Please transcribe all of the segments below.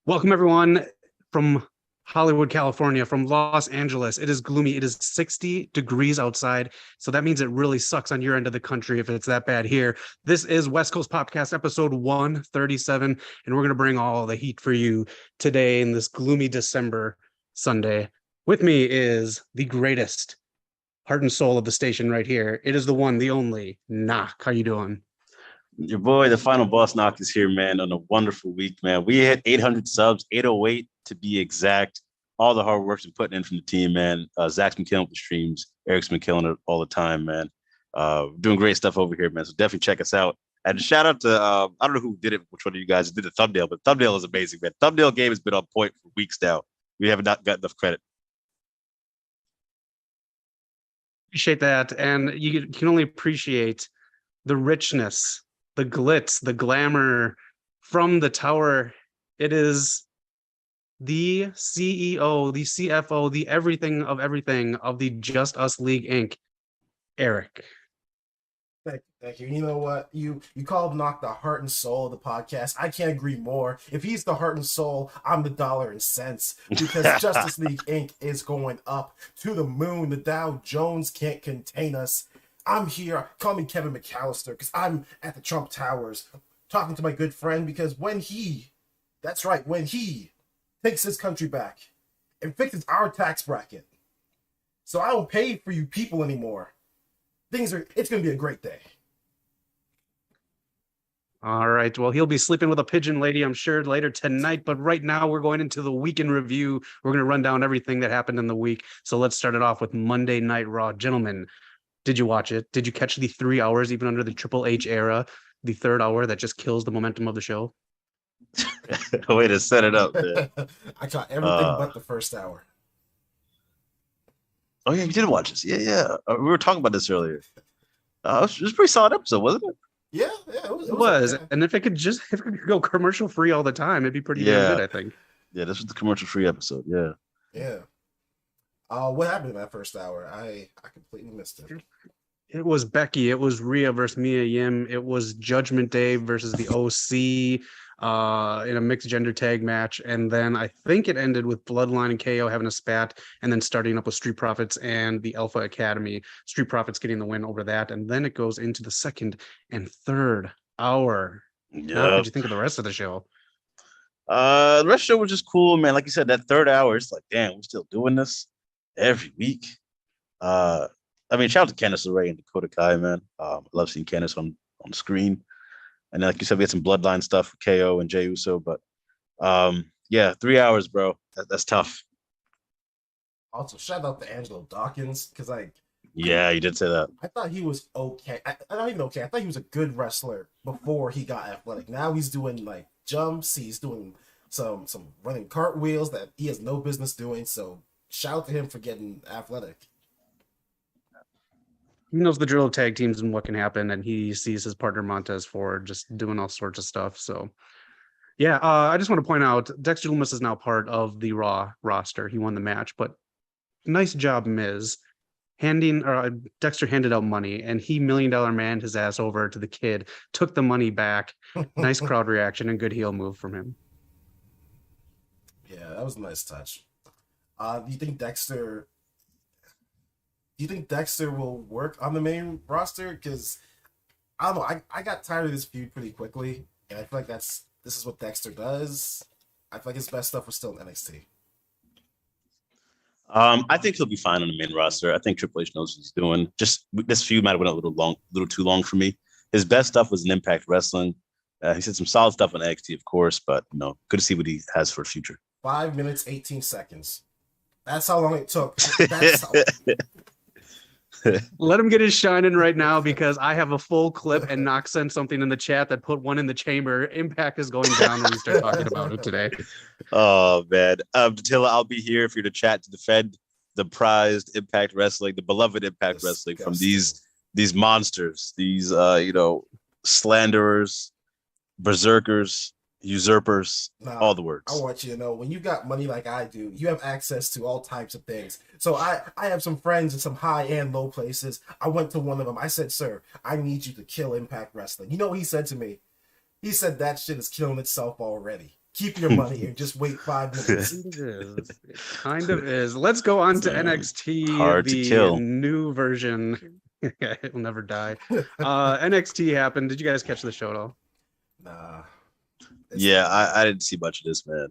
Welcome, everyone, from Hollywood, California, from Los Angeles. It is gloomy. It is 60 degrees outside. So that means it really sucks on your end of the country if it's that bad here. This is West Coast PopCast episode 137, and we're going to bring all the heat for you today in this gloomy December Sunday. With me is the greatest heart and soul of the station right here. It is the one, the only, Noc. How you doing? Your boy, the final boss Noc is here, man, on a wonderful week, man. We hit 800 subs, 808 to be exact. All the hard work's been putting in from the team, man. Zach's been killing with the streams. Eric's been killing it all the time, man. Doing great stuff over here, man. So definitely check us out. And shout out to, I don't know who did it, which one of you guys did the thumbnail, but thumbnail is amazing, man. Thumbnail game has been on point for weeks now. We have not got enough credit. Appreciate that. And you can only appreciate the richness, the glitz, the glamour from the tower. It is the CEO, the CFO, the everything of the Just Us League Inc. Eric. Thank you. You know what? You called Noc the heart and soul of the podcast. I can't agree more. If he's the heart and soul, I'm the dollar and cents. Because Justice League Inc. is going up to the moon. The Dow Jones can't contain us. I'm here. Call me Kevin McAllister because I'm at the Trump Towers talking to my good friend because when he takes his country back and fixes our tax bracket, so I don't pay for you people anymore, it's going to be a great day. All right. Well, he'll be sleeping with a pigeon lady, I'm sure, later tonight. But right now, we're going into the week in review. We're going to run down everything that happened in the week. So let's start it off with Monday Night Raw. Gentlemen, did you watch it? Did you catch the 3 hours, even under the Triple H era, the third hour that just kills the momentum of the show? Way to set it up, man. I caught everything but the first hour. Oh, yeah, you did watch this. Yeah. We were talking about this earlier. It was a pretty solid episode, wasn't it? Yeah, it was. And if it could go commercial free all the time, it'd be pretty damn good, I think. Yeah, this was the commercial free episode. Yeah. What happened in that first hour? I completely missed it. It was Becky. It was Rhea versus Mia Yim. It was Judgment Day versus the OC in a mixed gender tag match. And then I think it ended with Bloodline and KO having a spat and then starting up with Street Profits and the Alpha Academy. Street Profits getting the win over that. And then it goes into the second and third hour. Yep. What did you think of the rest of the show? The rest of the show was just cool, man. Like you said, that third hour, it's like, damn, we're still doing this every week. I mean, shout out to Candice LeRae and Dakota Kai, man. I love seeing Candice on the screen. And like you said, we had some bloodline stuff with KO and Jey Uso, but 3 hours, bro. That's tough. Also, shout out to Angelo Dawkins, because yeah, you did say that. I thought he was okay. Not even okay. I thought he was a good wrestler before he got athletic. Now he's doing like jumps. He's doing some running cartwheels that he has no business doing. So shout out to him for getting athletic. He knows the drill of tag teams and what can happen, and he sees his partner Montez Ford just doing all sorts of stuff. So, yeah, I just want to point out Dexter Lumis is now part of the Raw roster. He won the match, but nice job, Miz. Dexter handed out money, and he $1 million man his ass over to the kid, took the money back. Nice crowd reaction and good heel move from him. Yeah, that was a nice touch. Do you think Dexter will work on the main roster? Because I don't know. I got tired of this feud pretty quickly, and I feel like this is what Dexter does. I feel like his best stuff was still in NXT. I think he'll be fine on the main roster. I think Triple H knows what he's doing. Just this feud might have went a little too long for me. His best stuff was in Impact Wrestling. He said some solid stuff on NXT, of course, but good to see what he has for the future. 5 minutes, 18 seconds. That's how long it took. Let him get his shine in right now because I have a full clip and Noc sent something in the chat that put one in the chamber. Impact is going down when we start talking about it today. Oh, man. Attila, I'll be here if you're to chat to defend the prized Impact Wrestling, the beloved Impact Wrestling from these monsters, these, slanderers, berserkers, usurpers, all the words. I want you to know, when you got money like I do, you have access to all types of things. So I have some friends in some high and low places. I went to one of them. I said, sir, I need you to kill Impact Wrestling. You know what he said to me? He said that shit is killing itself already. Keep your money and just wait 5 minutes. It is. It kind of is. Let's go on to NXT, hard to the kill. new version. It will never die. NXT happened. Did you guys catch the show at all? Nah. Yeah, I didn't see much of this, man.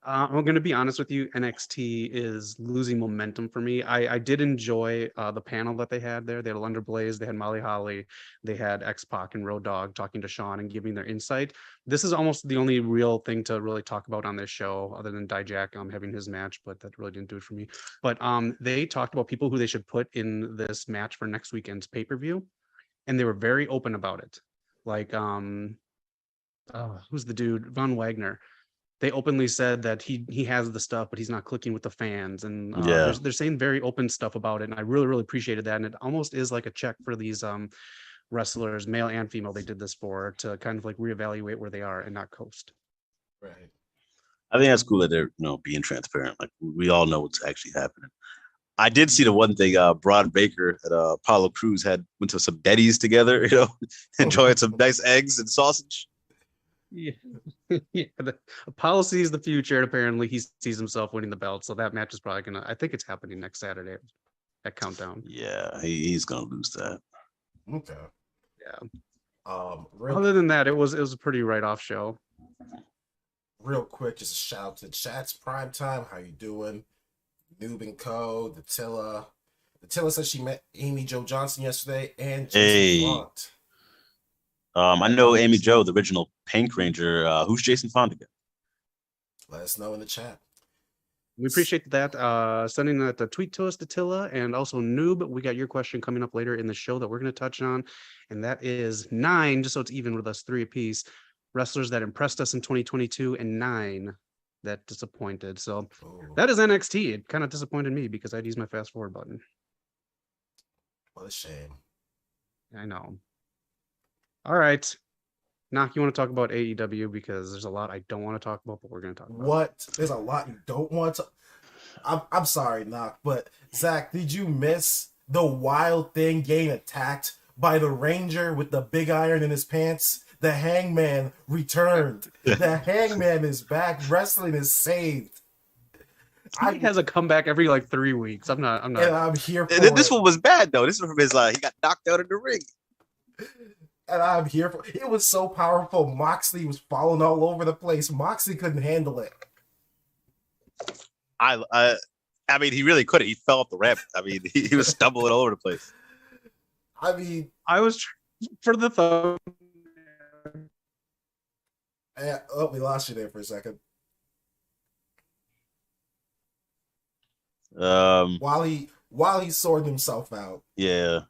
I'm going to be honest with you. NXT is losing momentum for me. I did enjoy the panel that they had there. They had Lunder Blaze, they had Molly Holly, they had X-Pac and Road Dogg talking to Sean and giving their insight. This is almost the only real thing to really talk about on this show, other than Dijak having his match, but that really didn't do it for me. But they talked about people who they should put in this match for next weekend's pay-per-view, and they were very open about it. Like, who's the dude? Von Wagner. They openly said that he has the stuff, but he's not clicking with the fans, and they're saying very open stuff about it, and I really, really appreciated that. And it almost is like a check for these wrestlers, male and female, they did this for, to kind of like reevaluate where they are and not coast. Right. I think that's cool that they're being transparent. Like, we all know what's actually happening. I did see the one thing, Braun Baker and Apollo Crews went to some Denny's together, enjoying some nice eggs and sausage. Yeah, yeah. Apollo sees the future, and apparently he sees himself winning the belt. So that match is probably I think it's happening next Saturday at Countdown. Yeah, he's gonna lose that. Okay. Yeah. Other than that, it was a pretty write-off show. Real quick, just a shout out to Chat's Prime Time. How you doing? Noob and Co. Datilla said she met Amy Jo Johnson yesterday and Jason Font. I know Amy Jo, the original Pink Ranger. Who's Jason Font again? Let us know in the chat. We appreciate that. Sending that tweet to us, Datilla, and also Noob. We got your question coming up later in the show that we're going to touch on, and that is 9, just so it's even with us, 3 apiece, wrestlers that impressed us in 2022, and 9 that disappointed. So that is NXT. It kind of disappointed me because I'd use my fast forward button. What a shame. I know. All right. Noc, you want to talk about AEW, because there's a lot I don't want to talk about, but we're going to talk about. What? There's a lot you don't want to. I'm sorry, Noc, but Zach, did you miss the Wild Thing getting attacked by the Ranger with the big iron in his pants? The Hangman returned. The Hangman is back. Wrestling is saved. He has a comeback every 3 weeks. I'm not. And I'm here for it. This one was bad though. This one from his he got knocked out in the ring. And I'm here for it. Was so powerful. Moxley was falling all over the place. Moxley couldn't handle it. I mean, he really couldn't. He fell off the ramp. I mean, he was stumbling all over the place. I mean, I was for the thumb. Oh, we lost you there for a second. While he sorted himself out. Yeah.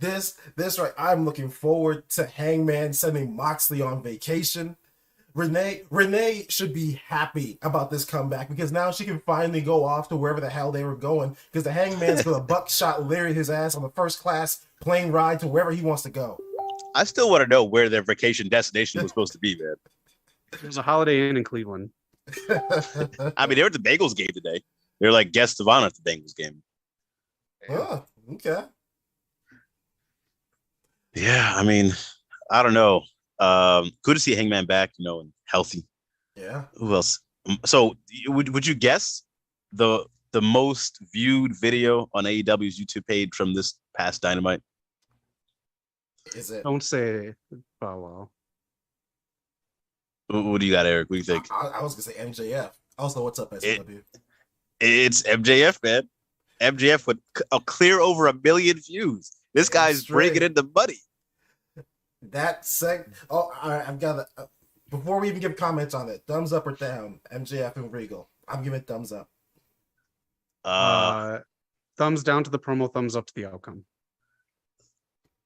This right. I'm looking forward to Hangman sending Moxley on vacation. Renee should be happy about this comeback, because now she can finally go off to wherever the hell they were going, because the Hangman's gonna buckshot Larry his ass on the first class plane ride to wherever he wants to go. I still want to know where their vacation destination was supposed to be, man. It was a Holiday Inn in Cleveland. I mean, they were at the Bengals game today. They're like guests of honor at the Bengals game. Oh, okay. Yeah, I mean, I don't know. Good to see Hangman back, and healthy. Yeah. Who else? So, would you guess the most viewed video on AEW's YouTube page from this past Dynamite? Is it? Don't say. Oh well. What do you got, Eric? What do you think? I was gonna say MJF. Also, what's up, SW? It's MJF, man. MJF with a clear over 1 million views. This guy's bringing in the money. That all right, I've got before we even give comments on it, thumbs up or down, MJF and Regal. I'm giving thumbs up. Thumbs down to the promo, thumbs up to the outcome.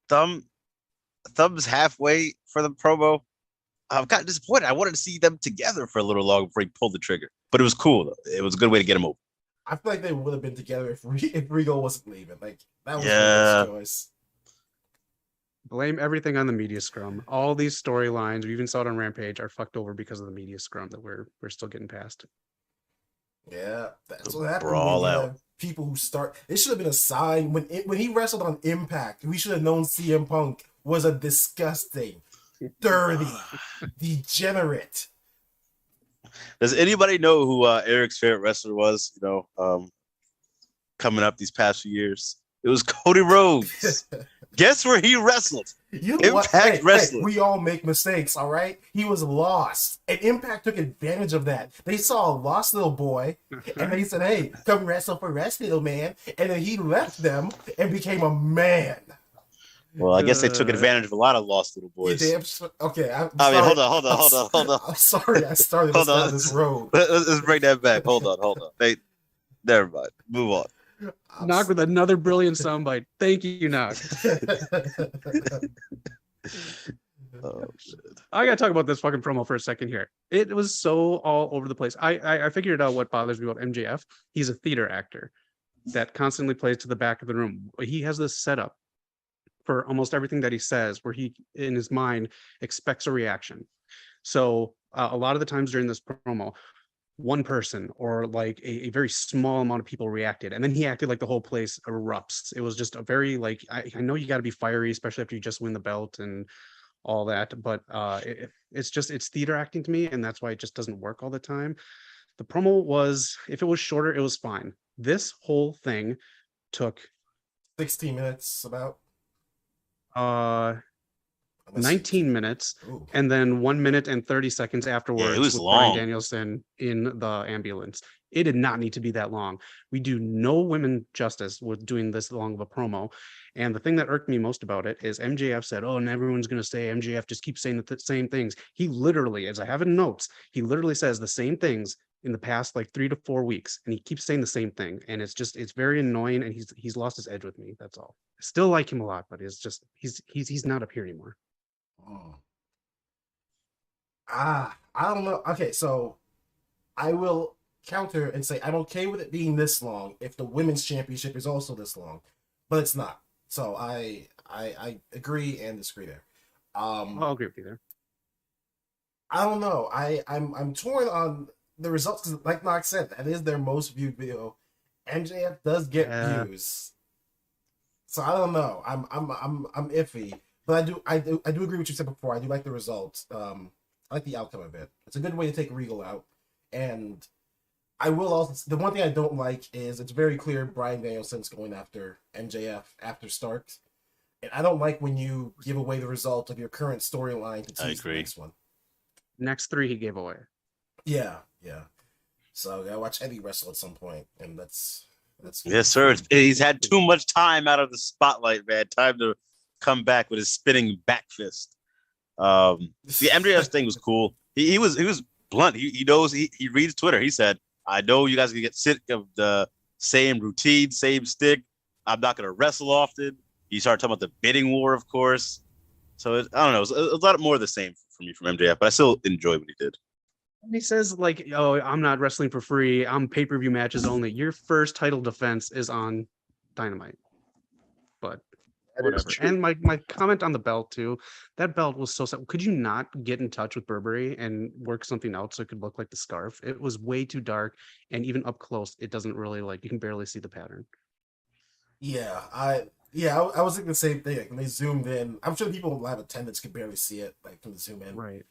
Thumbs halfway for the promo. I've gotten disappointed. I wanted to see them together for a little longer before he pulled the trigger. But it was cool, though. It was a good way to get him over. I feel like they would have been together if Regal wasn't leaving. That was a choice. Blame everything on the media scrum. All these storylines, we even saw it on Rampage, are fucked over because of the media scrum that we're still getting past. Yeah, that's what happened. Brawl out. People who start. It should have been a sign when he wrestled on Impact. We should have known CM Punk was a disgusting, dirty, degenerate Does anybody know who Eric's favorite wrestler was? Coming up these past few years, it was Cody Rhodes. Guess where he wrestled? You know Impact what? Hey, Wrestling. we all make mistakes, all right? He was lost, and Impact took advantage of that. They saw a lost little boy, and they said, "Hey, come wrestle for rest, little man." And then he left them and became a man. Well, I guess they took advantage of a lot of lost little boys. Okay, hold on. I'm sorry, I started us down this road. Let's bring that back. Hold on. Never mind. Move on. Noc with another brilliant soundbite. Thank you, Noc. Oh shit! I gotta talk about this fucking promo for a second here. It was so all over the place. I figured out what bothers me about MJF. He's a theater actor that constantly plays to the back of the room. He has this setup for almost everything that he says, where he in his mind expects a reaction. So a lot of the times during this promo, one person or like a very small amount of people reacted, and then he acted like the whole place erupts. It was just a very like I know you got to be fiery, especially after you just win the belt and all that, but it's theater acting to me, and that's why it just doesn't work all the time. The promo was, if it was shorter, it was fine. This whole thing took 16 minutes about 19 minutes. Ooh. And then 1 minute and 30 seconds afterwards. Yeah, it was with long. Bryan Danielson in the ambulance. It did not need to be that long. We do no women justice with doing this long of a promo. And the thing that irked me most about it is MJF said, "Oh, and everyone's going to say MJF just keeps saying the same things." He literally, as I have in notes, he literally says the same things in the past like 3 to 4 weeks, and he keeps saying the same thing, and it's very annoying, and he's lost his edge with me. That's all. I still like him a lot, but he's not up here anymore. Oh. I don't know. Okay, so I will counter and say I'm okay with it being this long if the women's championship is also this long, but it's not. So I agree and disagree there. I'll agree with you there. I don't know. I'm torn on the results because, like Noc said, that is their most viewed video. MJF does get views, so I don't know. I'm iffy, but I do agree with what you said before. I do like the results. I like the outcome of it. It's a good way to take Regal out, and I will also. The one thing I don't like is it's very clear Bryan Danielson's going after MJF after Starks, and I don't like when you give away the result of your current storyline to tease the next one. Next 3 he gave away. Yeah. So I gotta watch Eddie wrestle at some point, and that's yes, sir. He's had too much time out of the spotlight, man. Time to come back with his spinning back fist. The MJF thing was cool. He was blunt. He knows. He reads Twitter. He said, "I know you guys are gonna get sick of the same routine, same stick. I'm not gonna wrestle often." He started talking about the bidding war, of course. So I don't know. It was a lot more of the same for me from MJF, but I still enjoyed what he did. He says like, "Oh, I'm not wrestling for free. I'm pay-per-view matches only." Your first title defense is on Dynamite. But whatever. And my comment on the belt too. That belt was so sad. Could you not get in touch with Burberry and work something out so it could look like the scarf? It was way too dark, and even up close, it doesn't really you can barely see the pattern. Yeah, I was thinking the same thing. Like, when they zoomed in, I'm sure people live attendance could barely see it, like from the zoom in. Right.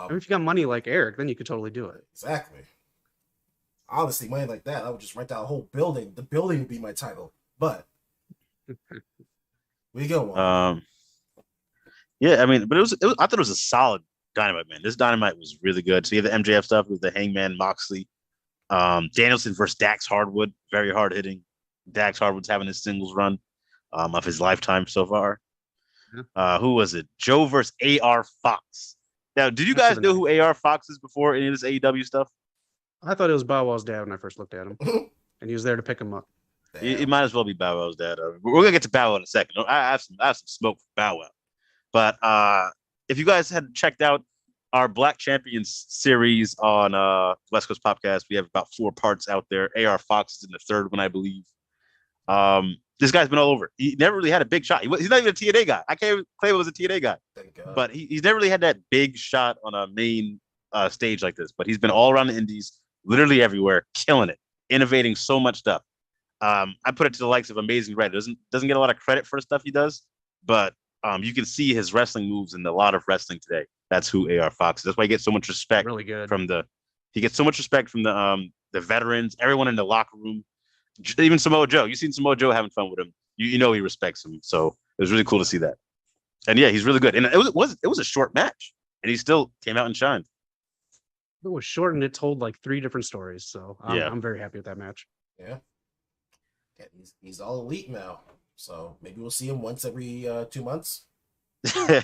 If you got money like Eric, then you could totally do it. Exactly. Honestly, money like that, I would just rent out a whole building. The building would be my title. But we go on. Yeah, I mean, but it was I thought it was a solid Dynamite, man. This Dynamite was really good. So you have the MJF stuff with the Hangman Moxley, Danielson versus Dax Hardwood, very hard hitting. Dax Hardwood's having his singles run of his lifetime so far. Who was it? Joe versus AR Fox. Now, did you guys know who AR Fox is before any of this AEW stuff? I thought it was Bow Wow's dad when I first looked at him, and he was there to pick him up. It might as well be Bow Wow's dad. We're gonna get to Bow Wow in a second. I have some smoke for Bow Wow, but if you guys had checked out our Black Champions series on West Coast PopCast, we have about 4 parts out there. AR Fox is in the 3rd one, I believe. This guy's been all over. He never really had a big shot. He's not even a TNA guy. I can't even claim he was a TNA guy. But he's never really had that big shot on a main stage like this. But he's been all around the indies, literally everywhere, killing it, innovating so much stuff. I put it to the likes of Amazing Red. Doesn't get a lot of credit for the stuff he does, but you can see his wrestling moves in a lot of wrestling today. That's who AR Fox is. That's why he gets so much respect really good from the He gets so much respect from the veterans, everyone in the locker room, even Samoa Joe. You've seen Samoa Joe having fun with him. You know he respects him. So it was really cool to see that. And yeah, he's really good. And it was a short match, and he still came out and shined. It was short and it told like 3 different stories. So Yeah. I'm very happy with that match. Yeah. He's all elite now. So maybe we'll see him once every 2 months. See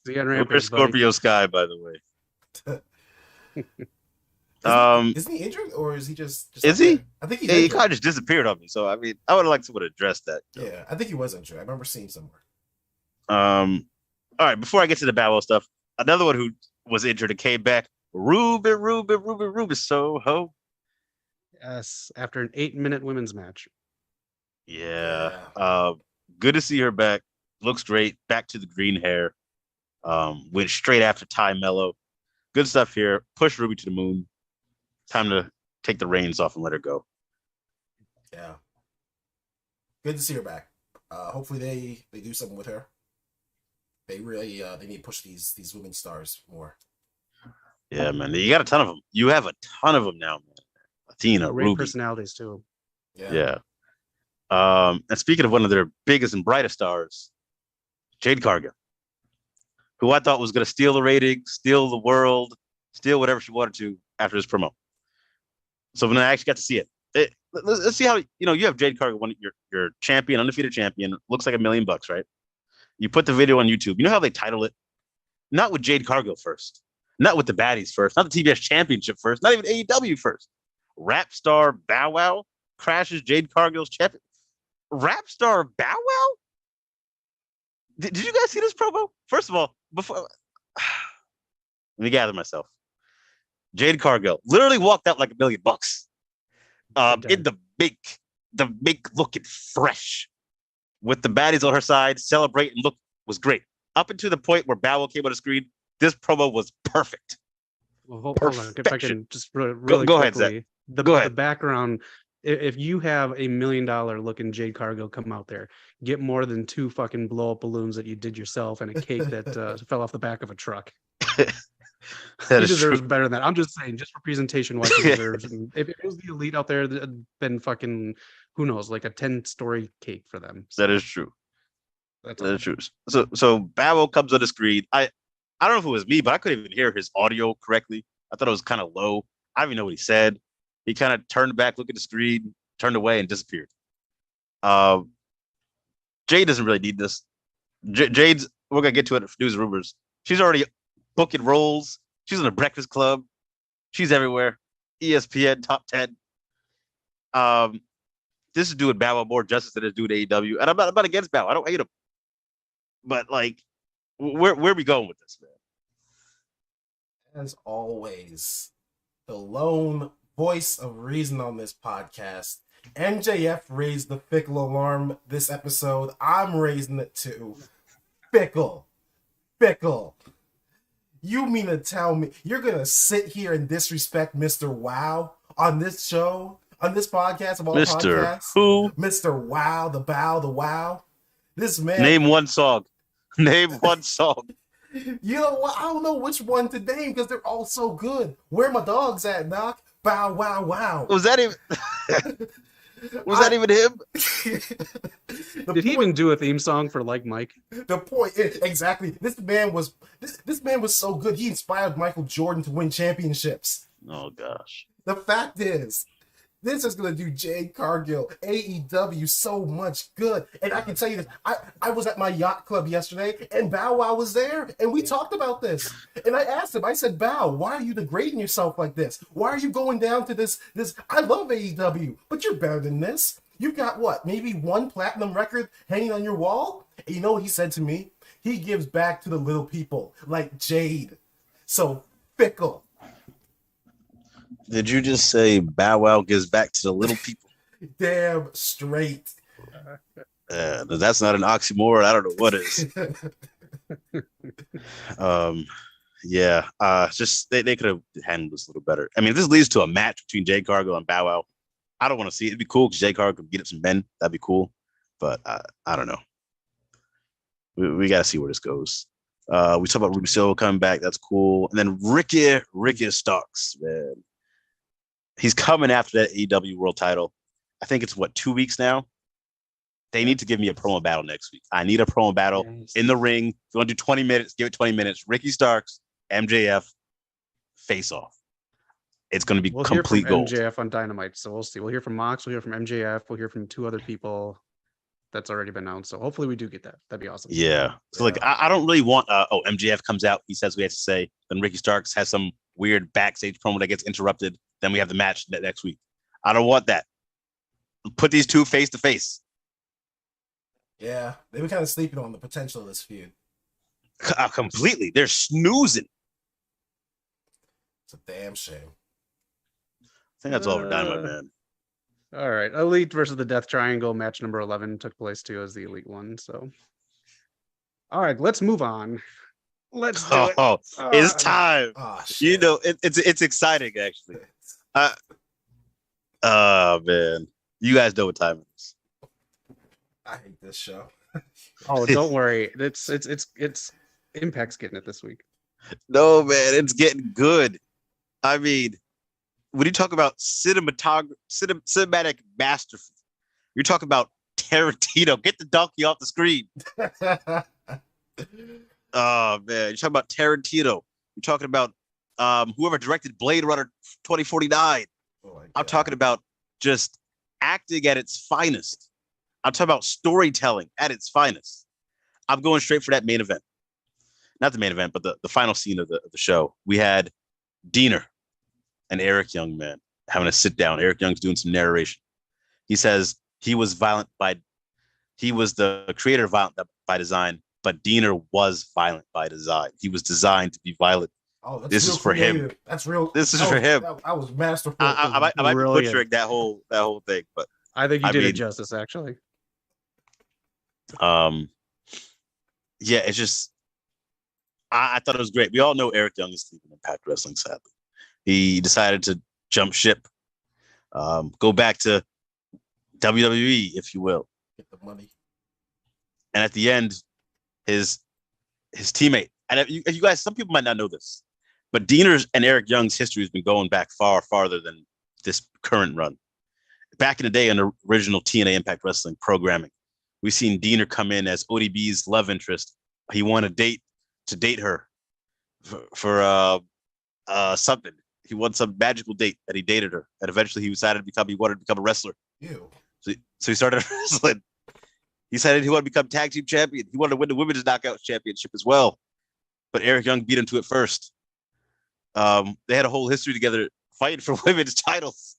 you on Rampage, Where's Scorpio buddy. Sky, by the way? Isn't he injured or is he just is he? there? I think he's he injured. kind of just disappeared on me. So I mean, I would have liked someone to address that. Yeah, I think he was injured. I remember seeing somewhere. All right, before I get to the Battle stuff, another one who was injured and came back, Ruben Soho. Yes, after an 8-minute women's match. Yeah. Good to see her back. Looks great. Back to the green hair. Went straight after Ty Mello. Good stuff here. Push Ruby to the moon. Time to take the reins off and let her go. Yeah. Good to see her back. Hopefully they do something with her. They really they need to push these women stars more. Yeah, man. You got a ton of them. You have a ton of them now, man. Athena, Great Ruby. personalities too. Yeah. And speaking of one of their biggest and brightest stars, Jade Cargill, who I thought was going to steal the ratings, steal the world, steal whatever she wanted to after this promo. So when I actually got to see it, let's see how, you have Jade Cargill, your champion, undefeated champion, looks like $1 million, right? You put the video on YouTube. You know how they title it? Not with Jade Cargill first, not with the baddies first, not the TBS championship first, not even AEW first. Rap star Bow Wow crashes Jade Cargill's champion. Rap star Bow Wow? Did you guys see this promo? First of all, before let me gather myself. Jade Cargill literally walked out like $1 million. In the big looking fresh with the baddies on her side, celebrating look was great. Up until the point where Bow Wow came on the screen, this promo was perfect. Well, hold on. If I can just really go quickly, ahead, Zach. The background. If you have $1 million looking Jade Cargill come out there, get more than 2 fucking blow up balloons that you did yourself and a cake that fell off the back of a truck. He deserves better than that. I'm just saying, just for presentation wise, he deserves. If it was the elite out there, then fucking who knows, like a 10-story cake for them. So, that is true. That is true. So Bow Wow comes on the screen. I don't know if it was me, but I couldn't even hear his audio correctly. I thought it was kind of low. I don't even know what he said. He kind of turned back, looked at the screen, turned away, and disappeared. Jade doesn't really need this. Jade's, we're going to get to it for news and rumors. She's already booking roles. She's on the Breakfast Club. She's everywhere. ESPN, top 10. This is doing Bow Wow more justice than it's doing AEW. And I'm not against Bow Wow. I don't hate him. But, like, where are we going with this, man? As always, the lone voice of reason on this podcast. MJF raised the fickle alarm this episode. I'm raising it too. Fickle. You mean to tell me you're going to sit here and disrespect Mr. Wow on this show, on this podcast of all podcasts? Who? Mr. Wow, the bow, the wow. This man. Name one song. Name one song. You know what? I don't know which one to name because they're all so good. Where my dogs at, Noc? Bow, wow, wow. Was that even? That even him? Did he even do a theme song for Like Mike? The point is, exactly. This man was so good. He inspired Michael Jordan to win championships. Oh gosh. The fact is, this is gonna do Jade Cargill, AEW so much good. And I can tell you this, I was at my yacht club yesterday and Bow Wow was there and we talked about this. And I asked him, I said, Bow, why are you degrading yourself like this? Why are you going down to this? I love AEW, but you're better than this. You got what? Maybe 1 platinum record hanging on your wall? And you know what he said to me? He gives back to the little people like Jade. So fickle. Did you just say Bow Wow gives back to the little people? Damn straight. That's not an oxymoron. I don't know what is. Just they could have handled this a little better. I mean, if this leads to a match between Jade Cargill and Bow Wow, I don't want to see it. It'd be cool because Jade Cargill could beat up some men. That'd be cool. But I don't know. We got to see where this goes. We talked about Ruby Silva coming back. That's cool. And then Ricky Starks, man. He's coming after that AEW World title. I think it's 2 weeks now. They need to give me a promo battle next week. I need a promo battle in the ring. If you want to do 20 minutes, give it 20 minutes. Ricky Starks, MJF, face off. It's going to be complete gold. MJF on Dynamite, so we'll see. We'll hear from Mox. We'll hear from MJF. We'll hear from 2 other people. That's already been announced. So hopefully we do get that. That'd be awesome. Yeah. So I don't really want. MJF comes out. He says what he has to say. Then Ricky Starks has some weird backstage promo that gets interrupted. Then we have the match next week. I don't want that. Put these 2 face to face. Yeah, they were kind of sleeping on the potential of this feud. Completely. They're snoozing. It's a damn shame. I think that's all for Dynamite, man. All right. Elite versus the Death Triangle match number 11 took place too as the Elite one. So, all right, let's move on. Let's do it. It's time. Shit. You know, it's exciting actually. Oh man, you guys know what time it is. I hate this show. Oh, don't worry. It's Impact's getting it this week. No, man, it's getting good. I mean, when you talk about cinematic masterpiece, you're talking about Tarantino. Get the donkey off the screen. Oh man, you're talking about Tarantino. You're talking about whoever directed Blade Runner 2049. I'm talking about just acting at its finest. I'm talking about storytelling at its finest. I'm going straight for that main event. Not the main event, but the final scene of the show. We had Diener and Eric Young, man, having a sit down. Eric Young's doing some narration. He says he was the creator of Violent by Design, but Diener was violent by design. He was designed to be violent. Oh, that's this is for creative. him. That's real. This is for him. I was masterful. I might be butchering that whole thing, but I think you did it justice, actually. Yeah, it's just I thought it was great. We all know Eric Young is leaving Impact Wrestling, sadly. He decided to jump ship, go back to WWE, if you will. Get the money. And at the end, his teammate, and you guys, some people might not know this, but Diener's and Eric Young's history has been going back farther than this current run. Back in the day, in the original TNA Impact Wrestling programming, we've seen Diener come in as ODB's love interest. He wanted to date her for something. He wanted some magical date that he dated her, and eventually he decided he wanted to become a wrestler. Ew. So he started wrestling. He decided he wanted to become tag team champion. He wanted to win the women's knockouts championship as well, but Eric Young beat him to it first. They had a whole history together fighting for women's titles.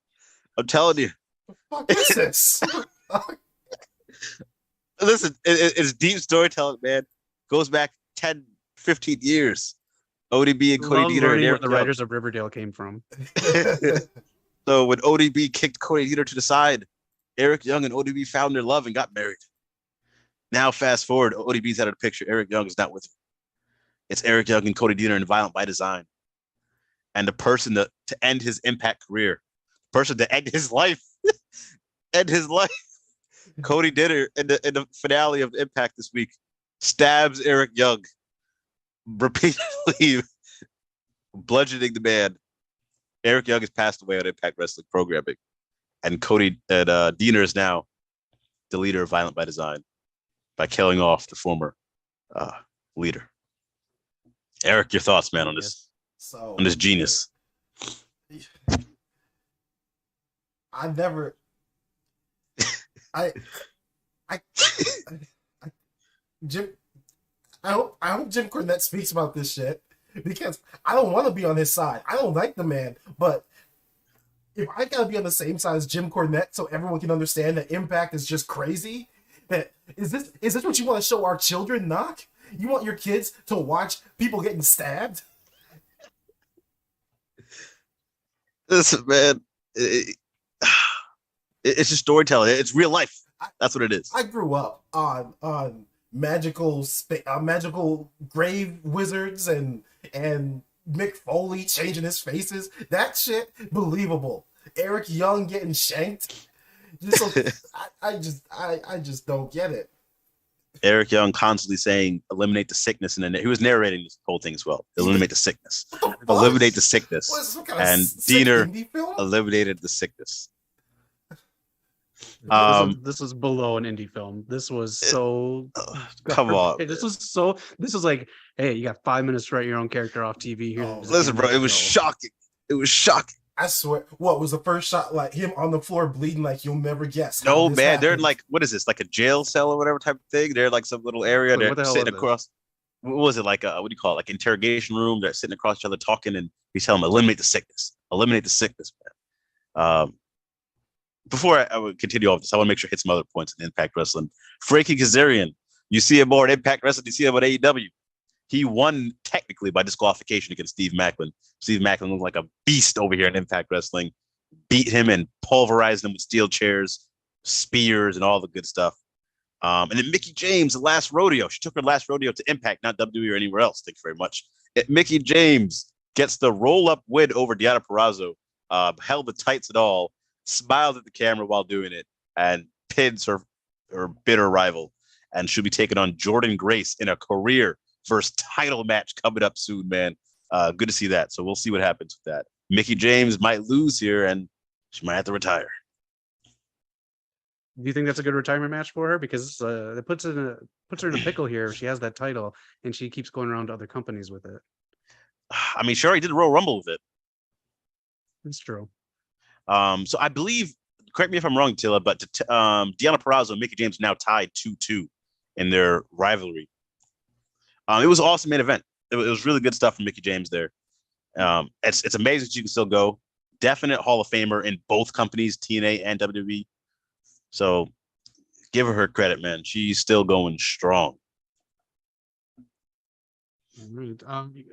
I'm telling you. What the fuck is this? Listen, it's deep storytelling, man. Goes back 10, 15 years. ODB and Cody Deaner and Eric the writers of Riverdale came from. So when ODB kicked Cody Deaner to the side, Eric Young and ODB found their love and got married. Now fast forward, ODB's out of the picture. Eric Young is not with him. It's Eric Young and Cody Deaner in Violent by Design. And the person to end his Impact career, person to end his life, Cody Deaner in the finale of Impact this week stabs Eric Young, repeatedly bludgeoning the man. Eric Young has passed away on Impact Wrestling programming, and Cody and Diener is now the leader of Violent by Design by killing off the former leader. Eric, your thoughts, man, on this genius? Jim, I hope Jim Cornette speaks about this shit, because I don't want to be on his side. I don't like the man, but if I gotta be on the same side as Jim Cornette so everyone can understand that Impact is just crazy, that is this what you want to show our children, Noc? You want your kids to watch people getting stabbed? Listen, man, it's just storytelling. It's real life. That's what it is. I grew up on magical grave wizards and Mick Foley changing his faces. That shit believable. Eric Young getting shanked. I just don't get it. Eric Young constantly saying, eliminate the sickness. And then he was narrating this whole thing as well. Eliminate the sickness. Eliminate the sickness. What is this, some kind and of Diener indie film? eliminated the sickness. This was below an indie film. This was so come on. This was like, hey, you got 5 minutes to write your own character off TV. Listen, bro, it was shocking. It was shocking. I swear. What was the first shot? Like him on the floor bleeding, like you'll never guess. No, man, happened. They're like, what is this? Like a jail cell or whatever type of thing? They're like some little area. They're sitting across. What was it like? What do you call it? Like interrogation room. They're sitting across each other talking, and he's telling them, eliminate the sickness. Eliminate the sickness, man. Before I would continue off this, I want to make sure I hit some other points in Impact Wrestling. Frankie Kazarian, you see him more in Impact Wrestling, you see him at AEW. He won technically by disqualification against Steve Macklin. Steve Macklin looked like a beast over here in Impact Wrestling. Beat him and pulverized him with steel chairs, spears, and all the good stuff. And then Mickie James, the last rodeo. She took her last rodeo to Impact, not WWE or anywhere else. Thank you very much. Mickie James gets the roll-up win over Deonna Purrazzo. Held the tights and all. Smiled at the camera while doing it, and pins her bitter rival. And she'll be taking on Jordynne Grace in a career versus title match coming up soon, man. Good to see that. So we'll see what happens with that. Mickie James might lose here, and she might have to retire. Do you think that's a good retirement match for her? Because it puts her in a pickle here if she has that title and she keeps going around to other companies with it. I mean, she already did the Royal Rumble with it. It's true. So I believe, correct me if I'm wrong, Tilla, but Deonna Purrazzo and Mickie James now tied 2-2 in their rivalry. It was an awesome main event. It was really good stuff from Mickie James there. It's amazing she can still go. Definite Hall of Famer in both companies, TNA and WWE. So give her credit, man. She's still going strong. All right.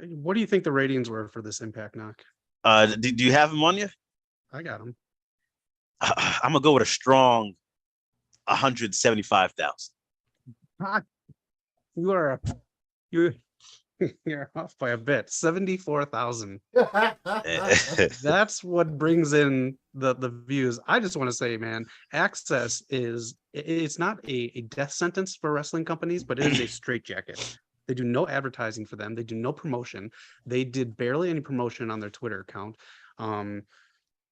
What do you think the ratings were for this Impact knock? Do you have them on you? I got them. I'm gonna go with a strong 175,000. You're off by a bit. 74,000. That's what brings in the views. I just want to say, man, Access it's not a death sentence for wrestling companies, but it is a straitjacket. They do no advertising for them. They do no promotion. They did barely any promotion on their Twitter account.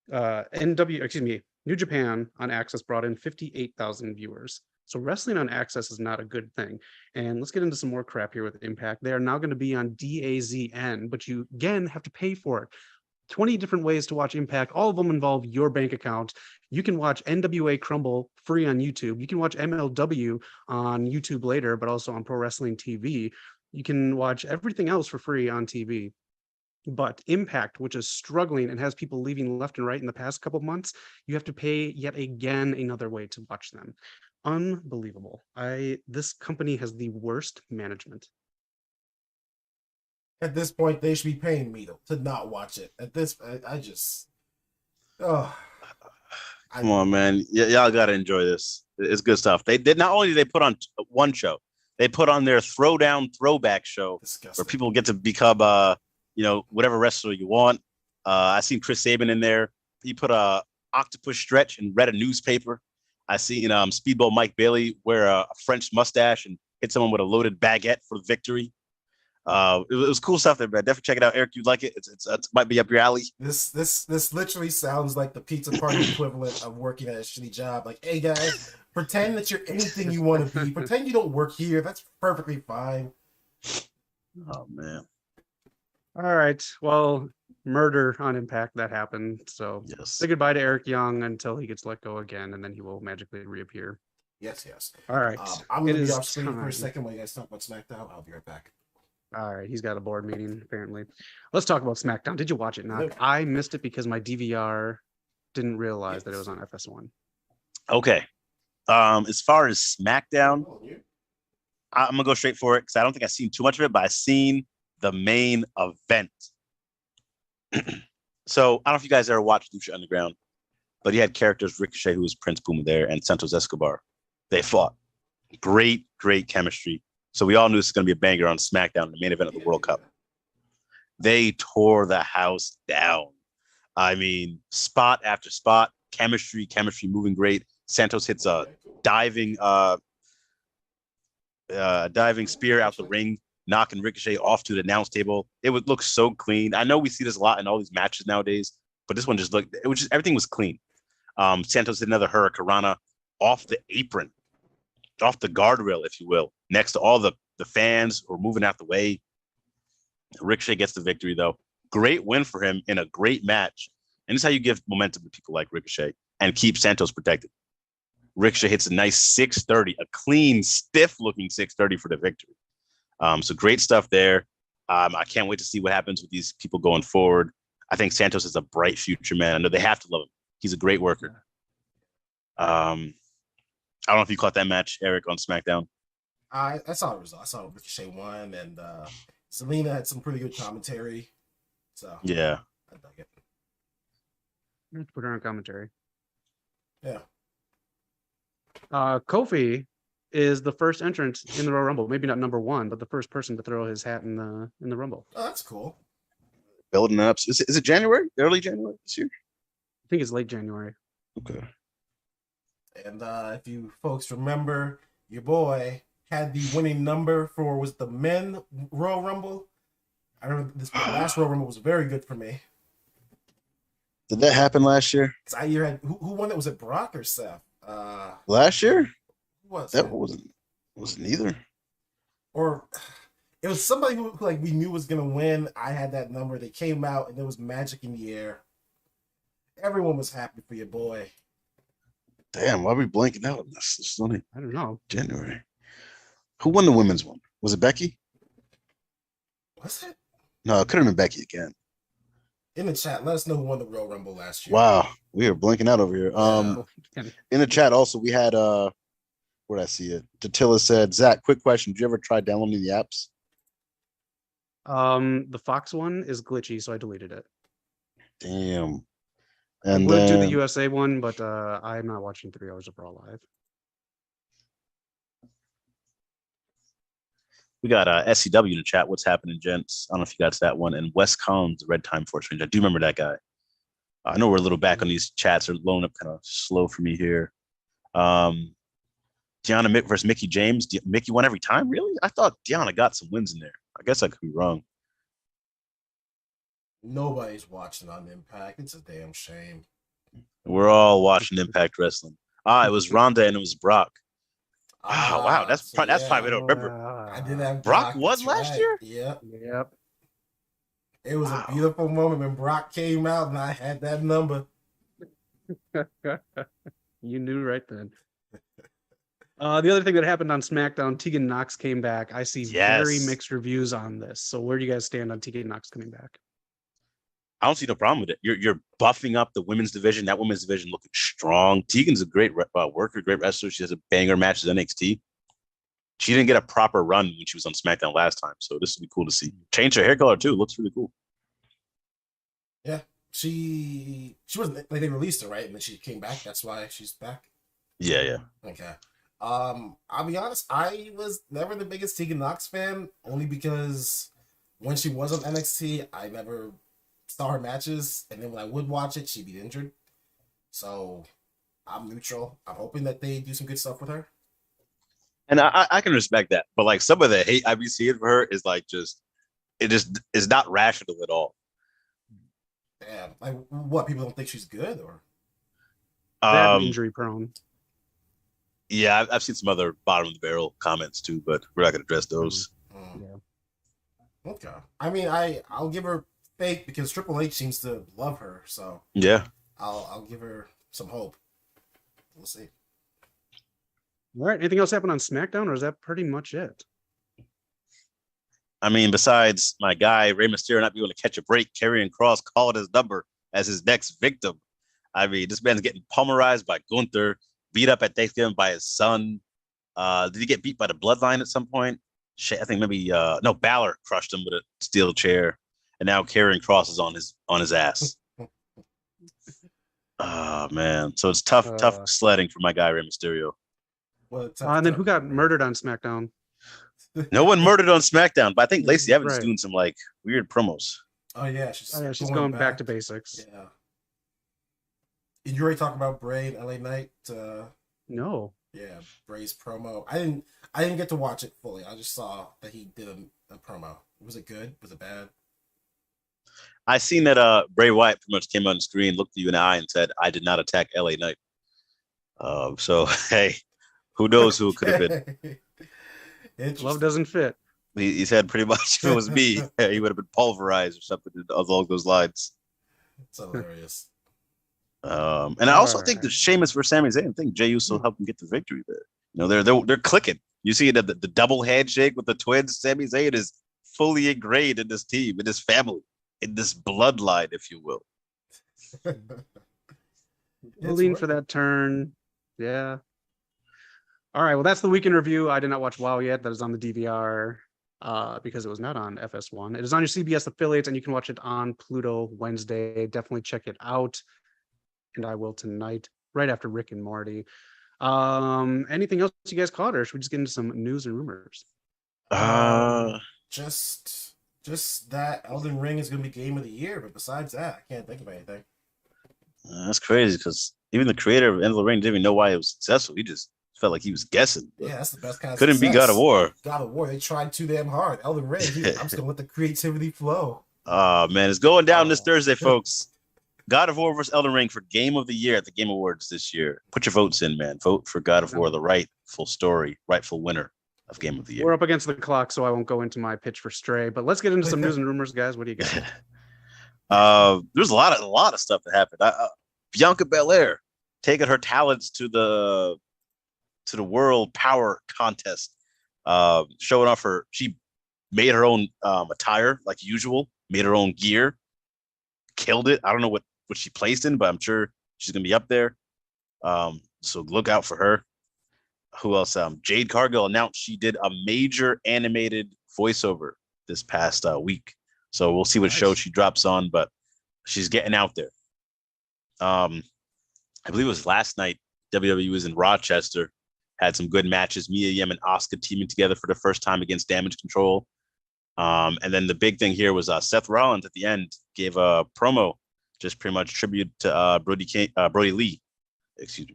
New Japan on Access brought in 58,000 viewers. So wrestling on Access is not a good thing. And let's get into some more crap here with Impact. They are now going to be on DAZN, but you again have to pay for it. 20 different ways to watch Impact. All of them involve your bank account. You can watch NWA Crumble free on YouTube. You can watch MLW on YouTube later, but also on Pro Wrestling TV. You can watch everything else for free on TV. But Impact, which is struggling and has people leaving left and right in the past couple of months, you have to pay yet again another way to watch them. Unbelievable. This company has the worst management. At this point, they should be paying me to not watch it. At this, I just, come on, man, y'all gotta enjoy this. It's good stuff. They did not only did they put on one show, they put on their throwback show. Disgusting. Where people get to become whatever wrestler you want. I seen Chris Sabin in there. He put a octopus stretch and read a newspaper. I seen Speedball Mike Bailey wear a French mustache and hit someone with a loaded baguette for victory. It was cool stuff there, man. Definitely check it out, Eric. You'd like it. It might be up your alley. This literally sounds like the pizza party equivalent of working at a shitty job. Like, hey guys, pretend that you're anything you want to be. Pretend you don't work here. That's perfectly fine. Oh man. All right. Well, murder on Impact, that happened. So yes. Say goodbye to Eric Young until he gets let go again, and then he will magically reappear. Yes. All right. I'm going to be off screen for a second while you guys talk about SmackDown. I'll be right back. All right. He's got a board meeting, apparently. Let's talk about SmackDown. Did you watch it, Noc? Nope. I missed it because my DVR didn't realize that it was on FS1. Okay. As far as SmackDown, I'm going to go straight for it because I don't think I've seen too much of it, but I've seen the main event. So I don't know if you guys ever watched Lucha Underground, but he had characters Ricochet, who was Prince Puma there, and Santos Escobar. They fought. Great chemistry. So we all knew this was going to be a banger on SmackDown, the main event of the World Cup. They tore the house down. I mean, spot after spot, chemistry moving great. Santos hits a diving diving spear out the ring, knocking Ricochet off to the announce table. It would look so clean. I know we see this a lot in all these matches nowadays, but this one just looked. It was just everything was clean. Santos did another Hurricanrana off the apron, off the guardrail, if you will, next to all the fans who are moving out the way. Ricochet gets the victory, though. Great win for him in a great match. And this is how you give momentum to people like Ricochet and keep Santos protected. Ricochet hits a nice 630, a clean, stiff-looking 630 for the victory. So great stuff there. I can't wait to see what happens with these people going forward. I think Santos is a bright future, man. I know they have to love him. He's a great worker. I don't know if you caught that match, Eric, on SmackDown. I saw the result. I saw Ricochet won, and Selena had some pretty good commentary. So yeah, I dug it. Let's put her on commentary. Yeah. Kofi is the first entrant in the Royal Rumble. Maybe not number one, but the first person to throw his hat in the Rumble. Oh, that's cool. Building up. Is it January? Early January this year? I think it's late January. Okay. And if you folks remember, your boy had the winning number for was the men Royal Rumble. I remember this last Royal Rumble was very good for me. Did that happen last year? I year had who won it? Was it Brock or Seth? Last year? Who was that it? wasn't either. Or it was somebody who like we knew was gonna win. I had that number. They came out and there was magic in the air. Everyone was happy for your boy. Damn, why are we blanking out on this? It's only I don't know. January. Who won the women's one? Was it Becky? Was it? No, it could have been Becky again. In the chat, let us know who won the Royal Rumble last year. Wow, we are blanking out over here. In the chat also we had where'd I see it? Tatilla said, Zach, quick question. Did you ever try downloading the apps? The Fox one is glitchy, so I deleted it. Damn. I And would then do the USA one, but I'm not watching 3 hours of Raw live. we got SCW in the chat. What's happening, gents? I don't know if you got that one. And Wes Collins, the Red Time Force Ranger. I do remember that guy. I know we're a little back on these chats. They're loading up kind of slow for me here. Deanna versus Mickey James. Mickey won every time? Really? I thought Deanna got some wins in there. I guess I could be wrong. Nobody's watching on Impact. It's a damn shame. We're all watching Impact Wrestling. It was Ronda and it was Brock. Wow. That's probably I don't remember. I did have Brock won last year? Yep. It was a beautiful moment when Brock came out and I had that number. You knew right then. The other thing that happened on SmackDown, Tegan Nox came back. I see very mixed reviews on this. So where do you guys stand on Tegan Nox coming back? I don't see no problem with it. You're buffing up the women's division. That women's division looking strong. Tegan's a great worker, great wrestler. She has a banger match at NXT. She didn't get a proper run when she was on SmackDown last time, so this would be cool to see. Change her hair color too. Looks really cool. Yeah, she wasn't like they released her, right? And then she came back. That's why she's back. Yeah. Okay. I'll be honest. I was never the biggest Tegan Nox fan, only because when she was on NXT, I never saw her matches, and then when I would watch it, she'd be injured. So I'm neutral. I'm hoping that they do some good stuff with her. And I can respect that, but like some of the hate I be seeing for her is like it is not rational at all. Damn, like what? People don't think she's good, or Injury prone. Yeah, I've seen some other bottom of the barrel comments too, but we're not gonna address those. Yeah. Okay. I mean, I'll give her faith because Triple H seems to love her, so yeah, I'll give her some hope. We'll see. All right. Anything else happen on SmackDown, or is that pretty much it? I mean, besides my guy Rey Mysterio not being able to catch a break, Karrion Kross called his number as his next victim. I mean, this man's getting pulverized by Gunther, beat up at Thanksgiving by his son. Did he get beat by the Bloodline at some point? I think maybe Balor crushed him with a steel chair, and now Karrion Kross is on his ass. Oh man, so it's tough sledding for my guy Rey Mysterio. Well, and then who got murdered on SmackDown? No one murdered on SmackDown, but I think Lacey Evans is doing some like weird promos. Oh yeah, she's going back to basics. Yeah. Did you already talk about Bray and LA Knight? No. Yeah, Bray's promo. I didn't get to watch it fully. I just saw that he did a promo. Was it good? Was it bad? I seen that Bray Wyatt pretty much came on the screen, looked you in the eye, and said, "I did not attack LA Knight." So hey, who knows who it could have been? Love doesn't fit. He said pretty much if it was me, he would have been pulverized or something along those lines. It's hilarious. And I also think the Sheamus versus Sami Zayn, I think Jey Uso helped him get the victory there. You know, they're clicking. You see the double handshake with the twins. Sami Zayn is fully ingrained in this team, in this family, in this bloodline, if you will. Lean for that turn. Yeah. All right. Well, that's the weekend review. I did not watch WoW yet. That is on the DVR because it was not on FS1. It is on your CBS affiliates, and you can watch it on Pluto Wednesday. Definitely check it out. And I will tonight, right after Rick and Morty. Anything else you guys caught, or should we just get into some news and rumors? Just that Elden Ring is going to be game of the year, but besides that, I can't think of anything. That's crazy because even the creator of Elden Ring didn't even know why it was successful. He just felt like he was guessing. Yeah, that's the best kind of couldn't success. be God of War. God of War, they tried too damn hard. Elden Ring, I'm just going to let the creativity flow. Oh, man, it's going down this Thursday, folks. God of War versus Elden Ring for Game of the Year at the Game Awards this year. Put your votes in, man. Vote for God of War, the rightful story, rightful winner of Game of the Year. We're up against the clock, so I won't go into my pitch for Stray. But let's get into some news and rumors, guys. What do you got? There's a lot of stuff that happened. Bianca Belair taking her talents to the World Power Contest, showing off she made her own attire like usual, made her own gear, killed it. I don't know what she placed in, but I'm sure she's gonna be up there. So look out for her. Who else? Jade Cargill announced she did a major animated voiceover this past week. So we'll see what show she drops on, but she's getting out there. I believe it was last night. WWE was in Rochester, had some good matches. Mia Yim and Asuka teaming together for the first time against Damage Control. And then the big thing here was Seth Rollins at the end gave a promo, just pretty much tribute to Brody Lee.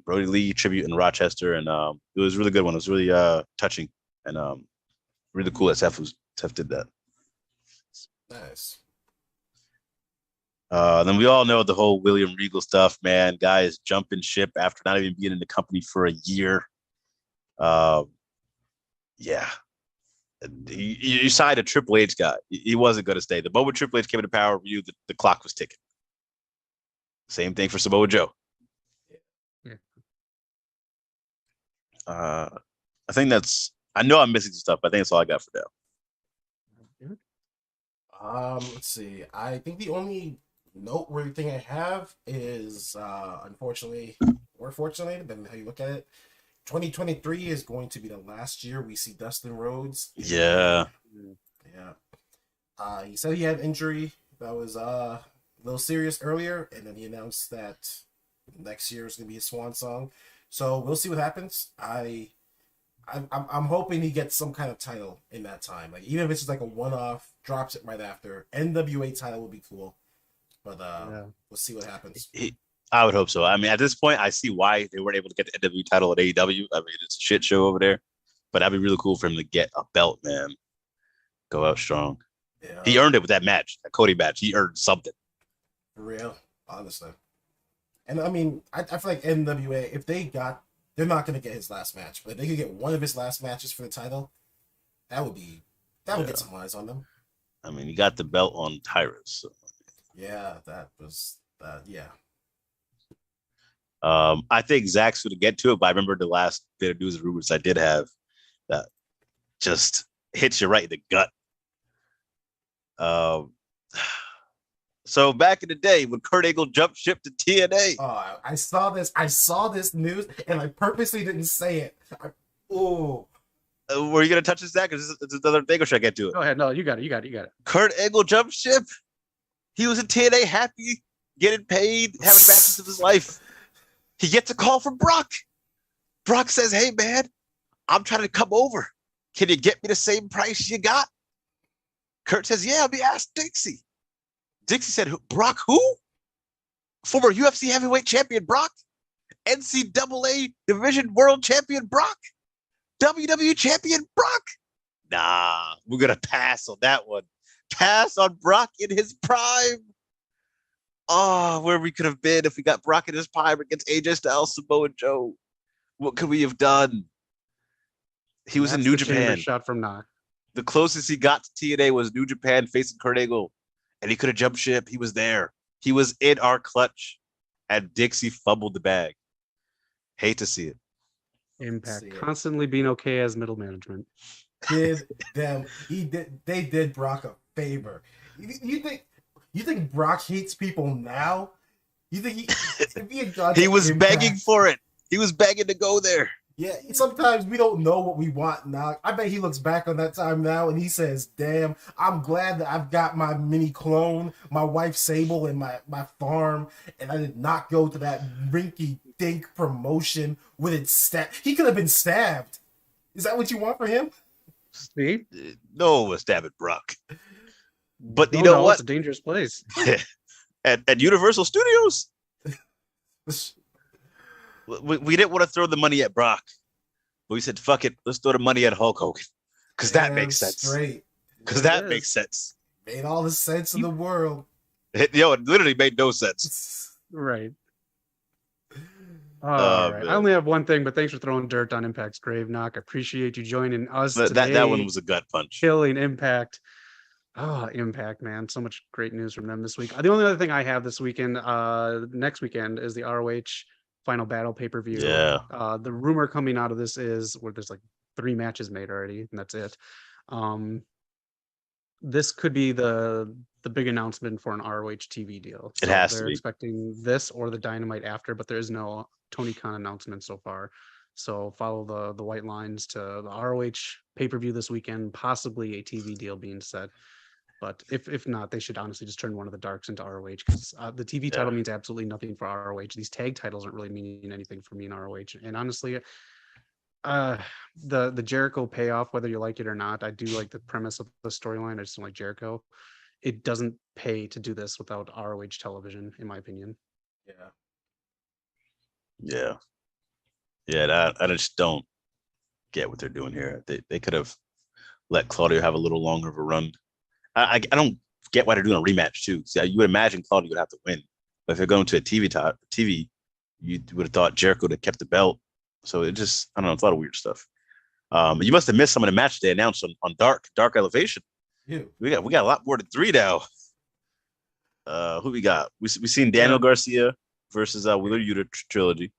Brody Lee tribute in Rochester, and it was a really good one. It was really touching and really cool that Seth did that. Nice. Then we all know the whole William Regal stuff, man. Guys jumping ship after not even being in the company for a year. Yeah. You signed a Triple H guy. He wasn't going to stay. The moment Triple H came into power, the clock was ticking. Same thing for Samoa Joe. Yeah. I think I know I'm missing some stuff, but I think that's all I got for now. Let's see. I think the only noteworthy thing I have is, unfortunately, or fortunately, depending on how you look at it, 2023 is going to be the last year we see Dustin Rhodes. Yeah. He said he had injury that was a little serious earlier, and then he announced that next year is going to be his swan song. So we'll see what happens. I'm hoping he gets some kind of title in that time. Like, even if it's just like a one-off, drops it right after. NWA title would be cool. But we'll see what happens. I would hope so. I mean, at this point, I see why they weren't able to get the NWA title at AEW. I mean, it's a shit show over there. But that'd be really cool for him to get a belt, man. Go out strong. Yeah. He earned it with that match, that Cody match. He earned something. For real, honestly. And I mean, I feel like NWA, they're not going to get his last match, but if they could get one of his last matches for the title, that would get some eyes on them. I mean, he got the belt on Tyrus. So. Yeah, that was that. Yeah. I think Zax would get to it, but I remember the last bit of news and rumors I did have that just hits you right in the gut. So back in the day when Kurt Angle jumped ship to TNA. Oh, I saw this news, and I purposely didn't say it. Were you gonna touch this, Zach? Because it's another thing, or should I get to it? Go ahead. No, you got it. Kurt Angle jumped ship. He was in TNA, happy, getting paid, having matches of his life. He gets a call from Brock. Brock says, "Hey, man, I'm trying to come over. Can you get me the same price you got?" Kurt says, "Yeah, let me ask Dixie." Dixie said, "Brock who? Former UFC heavyweight champion Brock?" NCAA Division World Champion Brock, WWE Champion Brock. Nah, we're gonna pass on that one. Pass on Brock in his prime. Oh, where we could have been if we got Brock in his prime against AJ Styles, Samoa Joe. What could we have done? He was in New Japan. Shot from Noc. The closest he got to TNA was New Japan facing Kurt Angle, and he could have jumped ship. He was there. He was in our clutch, and Dixie fumbled the bag. Hate to see it. See Impact constantly being okay as middle management. They did Brock a favor. You think Brock hates people now? You think he was begging for it. He was begging to go there. Yeah, sometimes we don't know what we want now. I bet he looks back on that time now and he says, damn, I'm glad that I've got my mini clone, my wife Sable, and my farm, and I did not go to that rinky dink promotion with it stabbed. He could have been stabbed. Is that what you want for him? See? No one stabbing Brock. But you know what? It's a dangerous place. at Universal Studios. We didn't want to throw the money at Brock, but we said, fuck it, let's throw the money at Hulk Hogan. Because that makes sense. Because that makes sense. Made all the sense in the world. It literally made no sense. Right. All right. I only have one thing, but thanks for throwing dirt on Impact's grave, Noc. I appreciate you joining us today. That one was a gut punch. Killing Impact. Oh, Impact, man. So much great news from them this week. The only other thing I have this weekend, next weekend, is the ROH Final Battle pay-per-view. Yeah. The rumor coming out of this is where there's like 3 matches made already, and that's it. This could be the big announcement for an ROH TV deal. So it has to they're be. Expecting this or the Dynamite after, but there is no Tony Khan announcement so far. So follow the white lines to the ROH pay-per-view this weekend, possibly a TV deal being set. But if not, they should honestly just turn one of the darks into ROH, because the TV title means absolutely nothing for ROH. These tag titles aren't really meaning anything for me in ROH. And honestly, the Jericho payoff, whether you like it or not, I do like the premise of the storyline. I just don't like Jericho. It doesn't pay to do this without ROH television, in my opinion. Yeah. I just don't get what they're doing here. They could have let Claudio have a little longer of a run. I don't get why they're doing a rematch too. See, you would imagine Claudio would have to win, but if they're going to a TV, you would have thought Jericho would have kept the belt. So it just, I don't know, it's a lot of weird stuff. You must have missed some of the match they announced on Dark Elevation. Yeah. We got a lot more than 3 now. Who we got? We seen Daniel Garcia versus Wheeler Yuta trilogy.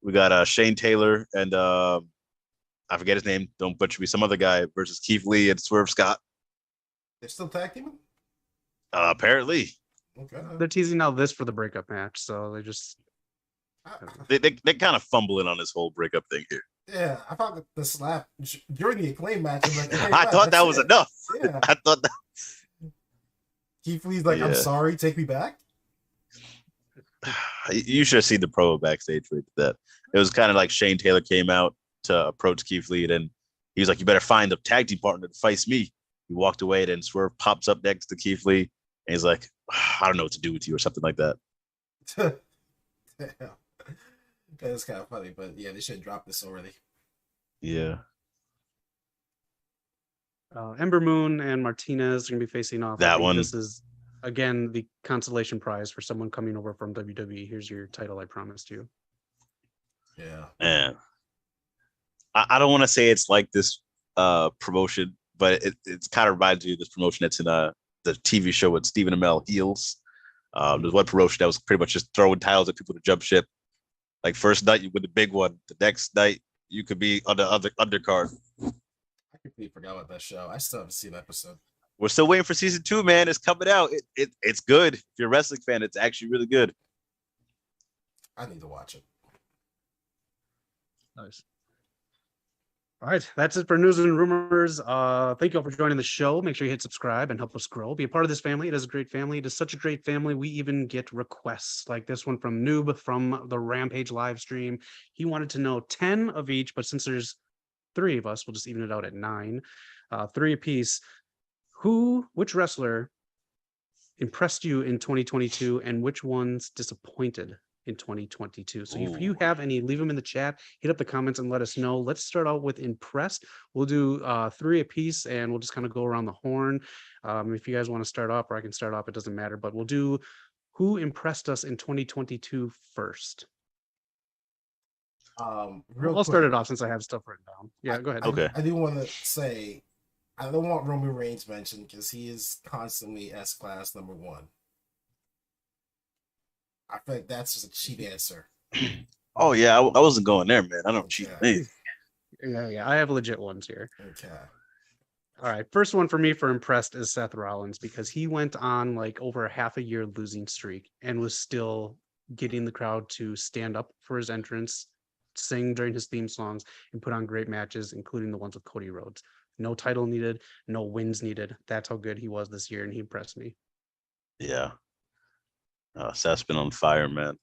We got Shane Taylor and I forget his name. Don't butcher me. Some other guy versus Keith Lee and Swerve Scott. They're still tag teaming? Apparently. Okay. They're teasing out this for the breakup match, so they just they kind of fumbling on this whole breakup thing here. Yeah, I thought that the slap during the Acclaim match. I'm like, okay, I thought that was enough. Yeah. I thought that. Keith Lee's like, I'm sorry, take me back. You should have seen the promo backstage for that. It was kind of like Shane Taylor came out to approach Keith Lee, and he was like, "You better find a tag team partner to face me." He walked away, then Swerve pops up next to Keith Lee, and he's like, "I don't know what to do with you," or something like that. Damn. That's kind of funny, but yeah, they should drop this already. Yeah. Ember Moon and Martinez are going to be facing off. That one. This is, again, the consolation prize for someone coming over from WWE. Here's your title I promised you. Yeah. Man. I don't want to say it's like this promotion, but it's kind of reminds me of this promotion that's in the TV show with Stephen Amell, Heels. There's one promotion that was pretty much just throwing titles at people to jump ship. Like first night you win the big one, the next night you could be on the other undercard. I completely forgot about that show. I still haven't seen an episode. We're still waiting for season 2, man. It's coming out. It's good. If you're a wrestling fan, it's actually really good. I need to watch it. Nice. All right, that's it for news and rumors. Thank you all for joining the show. Make sure you hit subscribe and help us grow. Be a part of this family. It is a great family. It is such a great family. We even get requests like this one from Noob from the Rampage live stream. He wanted to know 10 of each, but since there's 3 of us, we'll just even it out at 9. 3 apiece. Which wrestler impressed you in 2022 and which ones disappointed in 2022. So if you have any, leave them in the chat, hit up the comments and let us know. Let's start out with impressed. We'll do 3 apiece and we'll just kind of go around the horn. If you guys want to start off, or I can start off, it doesn't matter, but we'll do who impressed us in 2022 first. I'll start it off since I have stuff written down. Yeah, go ahead. Okay. I do want to say, I don't want Roman Reigns mentioned because he is constantly S-Class number 1. I feel like that's just a cheap answer. Oh, yeah. I wasn't going there, man. I don't cheat anything. Yeah. I have legit ones here. Okay. All right. First one for me for impressed is Seth Rollins, because he went on like over a half a year losing streak and was still getting the crowd to stand up for his entrance, sing during his theme songs, and put on great matches, including the ones with Cody Rhodes. No title needed, no wins needed. That's how good he was this year, and he impressed me. Yeah. Seth's been on fire, man.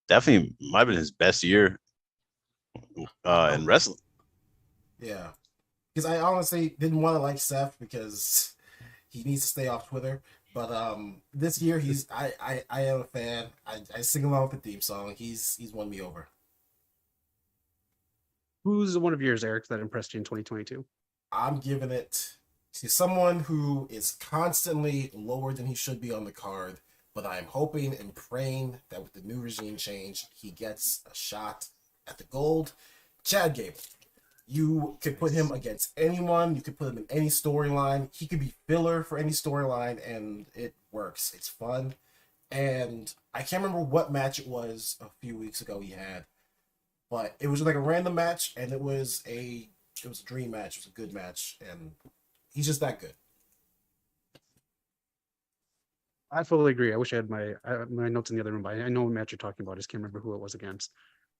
Definitely might have been his best year in wrestling. Yeah. Because I honestly didn't want to like Seth because he needs to stay off Twitter. But this year I am a fan. I sing along with the theme song. He's won me over. Who's one of yours, Eric, that impressed you in 2022? I'm giving it to someone who is constantly lower than he should be on the card, but I'm hoping and praying that with the new regime change, he gets a shot at the gold. Chad Gable. You could put him against anyone. You could put him in any storyline. He could be filler for any storyline, and it works. It's fun. And I can't remember what match it was a few weeks ago he had, but it was like a random match, and it was a dream match. It was a good match, and he's just that good. I fully agree. I wish I had my notes in the other room, but I know what match you're talking about. I just can't remember who it was against.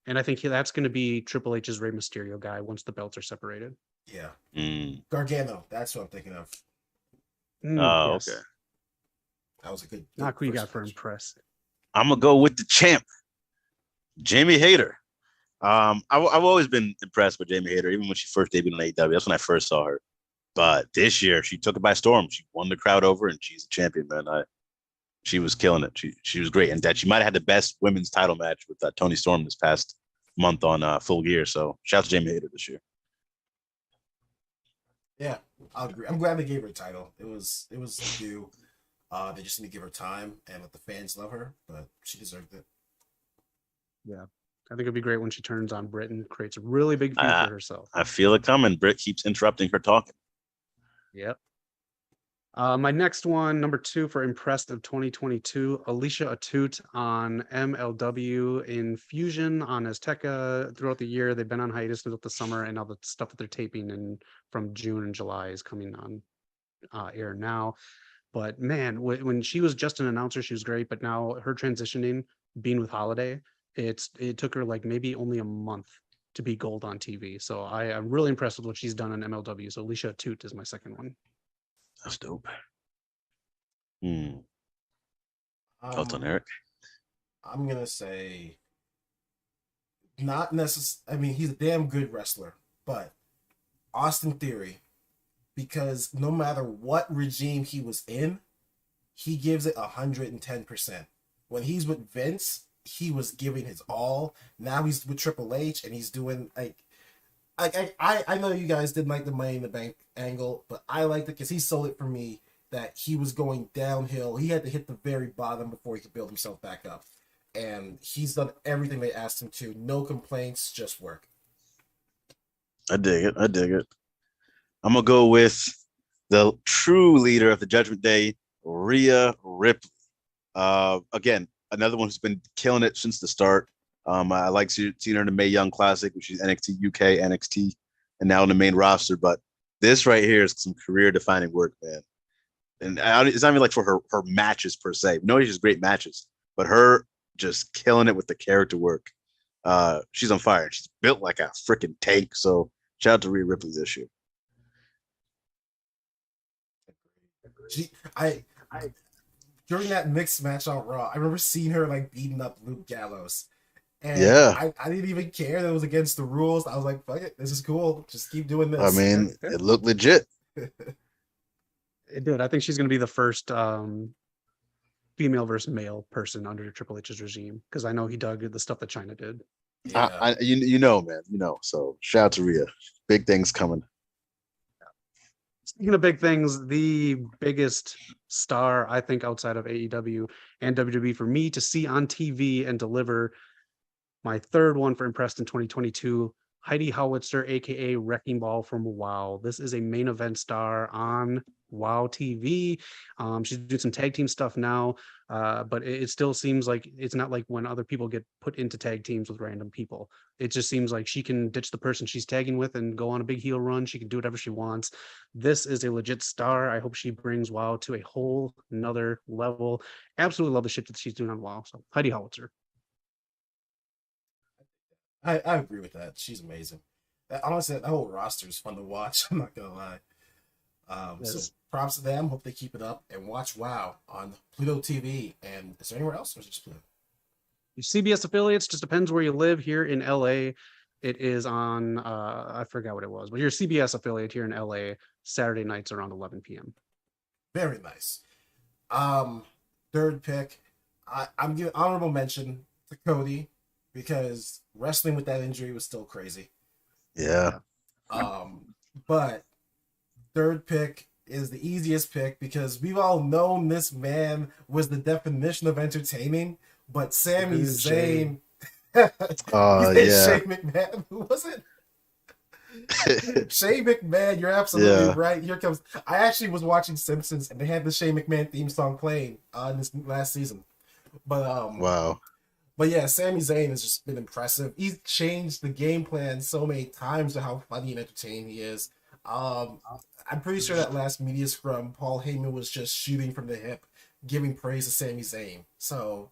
And I think that's going to be Triple H's Rey Mysterio guy once the belts are separated. Yeah. Gargano. That's what I'm thinking of. Yes. Okay. That was a good Not who you got match. for impress. I'm going to go with the champ, Jamie Hayter. I've always been impressed with Jamie Hayter, even when she first debuted on AEW. That's when I first saw her. But this year, she took it by storm. She won the crowd over, and she's a champion, man. She was killing it. She was great. And that she might have had the best women's title match with Toni Storm this past month on Full Gear. So shout out to Jamie Hayter this year. Yeah, I'll agree. I'm glad they gave her a title. It was due. They just need to give her time and let the fans love her, but she deserved it. Yeah. I think it'd be great when she turns on Britt and creates a really big feud for herself. I feel it coming. Britt keeps interrupting her talking. Yep. My next one, number 2 for impressed of 2022, Alicia Atout on MLW in Fusion on Azteca throughout the year. They've been on hiatus throughout the summer, and all the stuff that they're taping and from June and July is coming on air now. But man, when she was just an announcer, she was great. But now her transitioning, being with Holiday, it took her like maybe only a month to be gold on TV. So I'm really impressed with what she's done on MLW. So Alicia Atout is my second one. That's dope. Thoughts on Eric? I'm gonna say not necessarily. I mean, he's a damn good wrestler, but Austin Theory, because no matter what regime he was in, he gives it 110%. When he's with Vince, he was giving his all. Now he's with Triple H, and he's doing I know you guys didn't like the Money in the Bank angle, but I liked it because he sold it for me that he was going downhill. He had to hit the very bottom before he could build himself back up. And he's done everything they asked him to. No complaints, just work. I dig it. I'm going to go with the true leader of the Judgment Day, Rhea Ripley. Again, another one who's been killing it since the start. I like seeing her in the Mae Young Classic, which is NXT UK, NXT, and now in the main roster. But this right here is some career-defining work, man. And it's not even like for her matches per se. No, she's great matches, but her just killing it with the character work. She's on fire. She's built like a freaking tank. So shout out to Rhea Ripley this year. During that mixed match on Raw, I remember seeing her like beating up Luke Gallows. And yeah, I didn't even care that it was against the rules. I was like, fuck it, this is cool. Just keep doing this. I mean, it looked legit. It did. I think she's going to be the first female versus male person under Triple H's regime, because I know he dug the stuff that China did. Yeah. You know, man, you know. So shout out to Rhea. Big things coming. Speaking of big things, the biggest star, I think, outside of AEW and WWE for me to see on TV and deliver my third one for Impressed in 2022, Heidi Howitzer, aka Wrecking Ball from WoW. This is a main event star on WoW TV. She's doing some tag team stuff now, but it still seems like it's not like when other people get put into tag teams with random people. It just seems like she can ditch the person she's tagging with and go on a big heel run. She can do whatever she wants. This is a legit star. I hope she brings WoW to a whole nother level. Absolutely love the shit that she's doing on WoW. So Heidi Howitzer. I agree with that. She's amazing. Honestly, that whole roster is fun to watch. I'm not gonna lie. So props to them. Hope they keep it up and watch WoW on Pluto TV. And is there anywhere else, or is it just Pluto? Your CBS affiliates, just depends where you live. Here in LA, it is on I forgot what it was, but your CBS affiliate here in LA, Saturday nights around 11 p.m. Very nice. Third pick, I'm giving honorable mention to Cody, because wrestling with that injury was still crazy. Yeah. But third pick is the easiest pick, because we've all known this man was the definition of entertaining. But Sami Zayn, Yeah. Shane McMahon, who was it? Shane McMahon, you're absolutely right. Here comes. I actually was watching Simpsons, and they had the Shane McMahon theme song playing in this last season. But Wow. But yeah, Sami Zayn has just been impressive. He's changed the game plan so many times to how funny and entertaining he is. I'm pretty sure that last media scrum, Paul Heyman was just shooting from the hip, giving praise to Sami Zayn. So,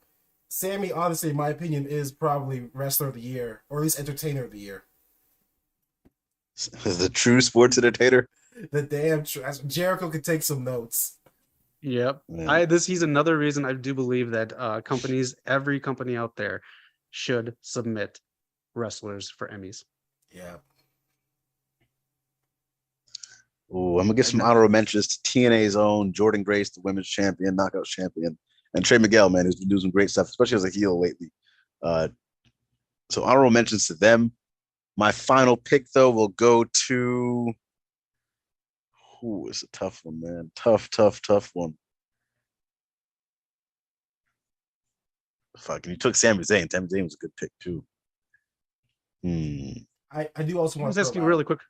Sami, honestly, in my opinion, is probably Wrestler of the Year, or at least Entertainer of the Year. The true sports entertainer. The damn Jericho could take some notes. Yep. Yeah. He's another reason I do believe that every company out there should submit wrestlers for Emmys. Yeah. Oh, I'm gonna get some honorable mentions to TNA's own Jordan Grace, the women's champion, knockouts champion, and Trey Miguel, man, who's been doing some great stuff, especially as a heel lately. So honorable mentions to them. My final pick, though, will go to. Ooh, it's a tough one, man. Tough one. Fuck, and you took Sami Zayn. Sami Zayn was a good pick too. I do also want to ask you really quick.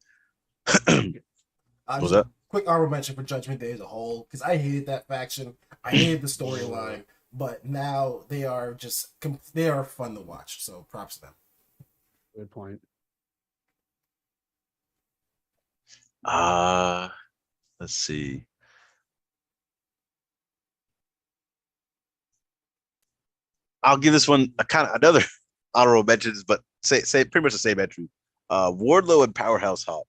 What was that? Quick honorable mention for Judgment Day as a whole, because I hated that faction. I hated the storyline, but now they are fun to watch. So props to them. Good point. Let's see. I'll give this one a kind of another honorable mentions, but say pretty much the same entry. Wardlow and Powerhouse Hobbs.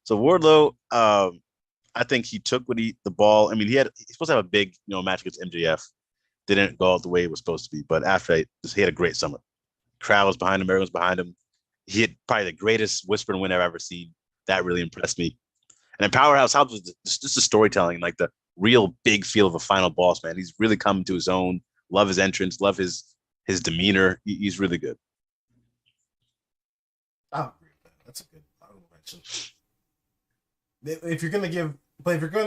So Wardlow, I think he took the ball. I mean, he's supposed to have a big match against MJF. Didn't go out the way it was supposed to be, but after he had a great summer. Crowd was behind him, everyone's behind him. He had probably the greatest whisper win I've ever seen. That really impressed me. And then Powerhouse Hobbs was just the storytelling, like the real big feel of a final boss, man. He's really coming to his own. Love his entrance, love his demeanor. He's really good. I agree with that. That's a good honorable mention. If you're gonna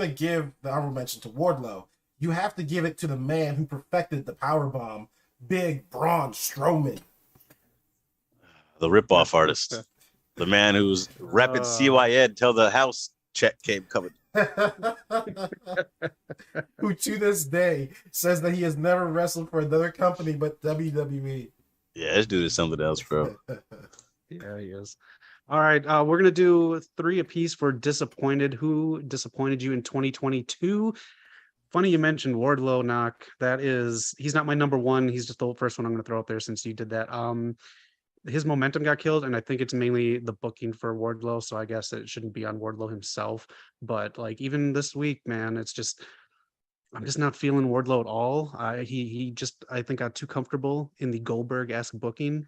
give the honorable mention to Wardlow, you have to give it to the man who perfected the powerbomb, Big Braun Strowman. The ripoff artist. The man who's repping CYN till the house check came coming. Who to this day says that he has never wrestled for another company but WWE. Yeah, this dude is something else, bro. Yeah, he is. All right, we're gonna do 3 apiece for disappointed. Who disappointed you in 2022? Funny you mentioned Wardlow, Noc. He's not my number one. He's just the first one I'm gonna throw out there since you did that. His momentum got killed, and I think it's mainly the booking for Wardlow. So I guess it shouldn't be on Wardlow himself. But like even this week, man, I'm just not feeling Wardlow at all. He just I think got too comfortable in the Goldberg-esque booking.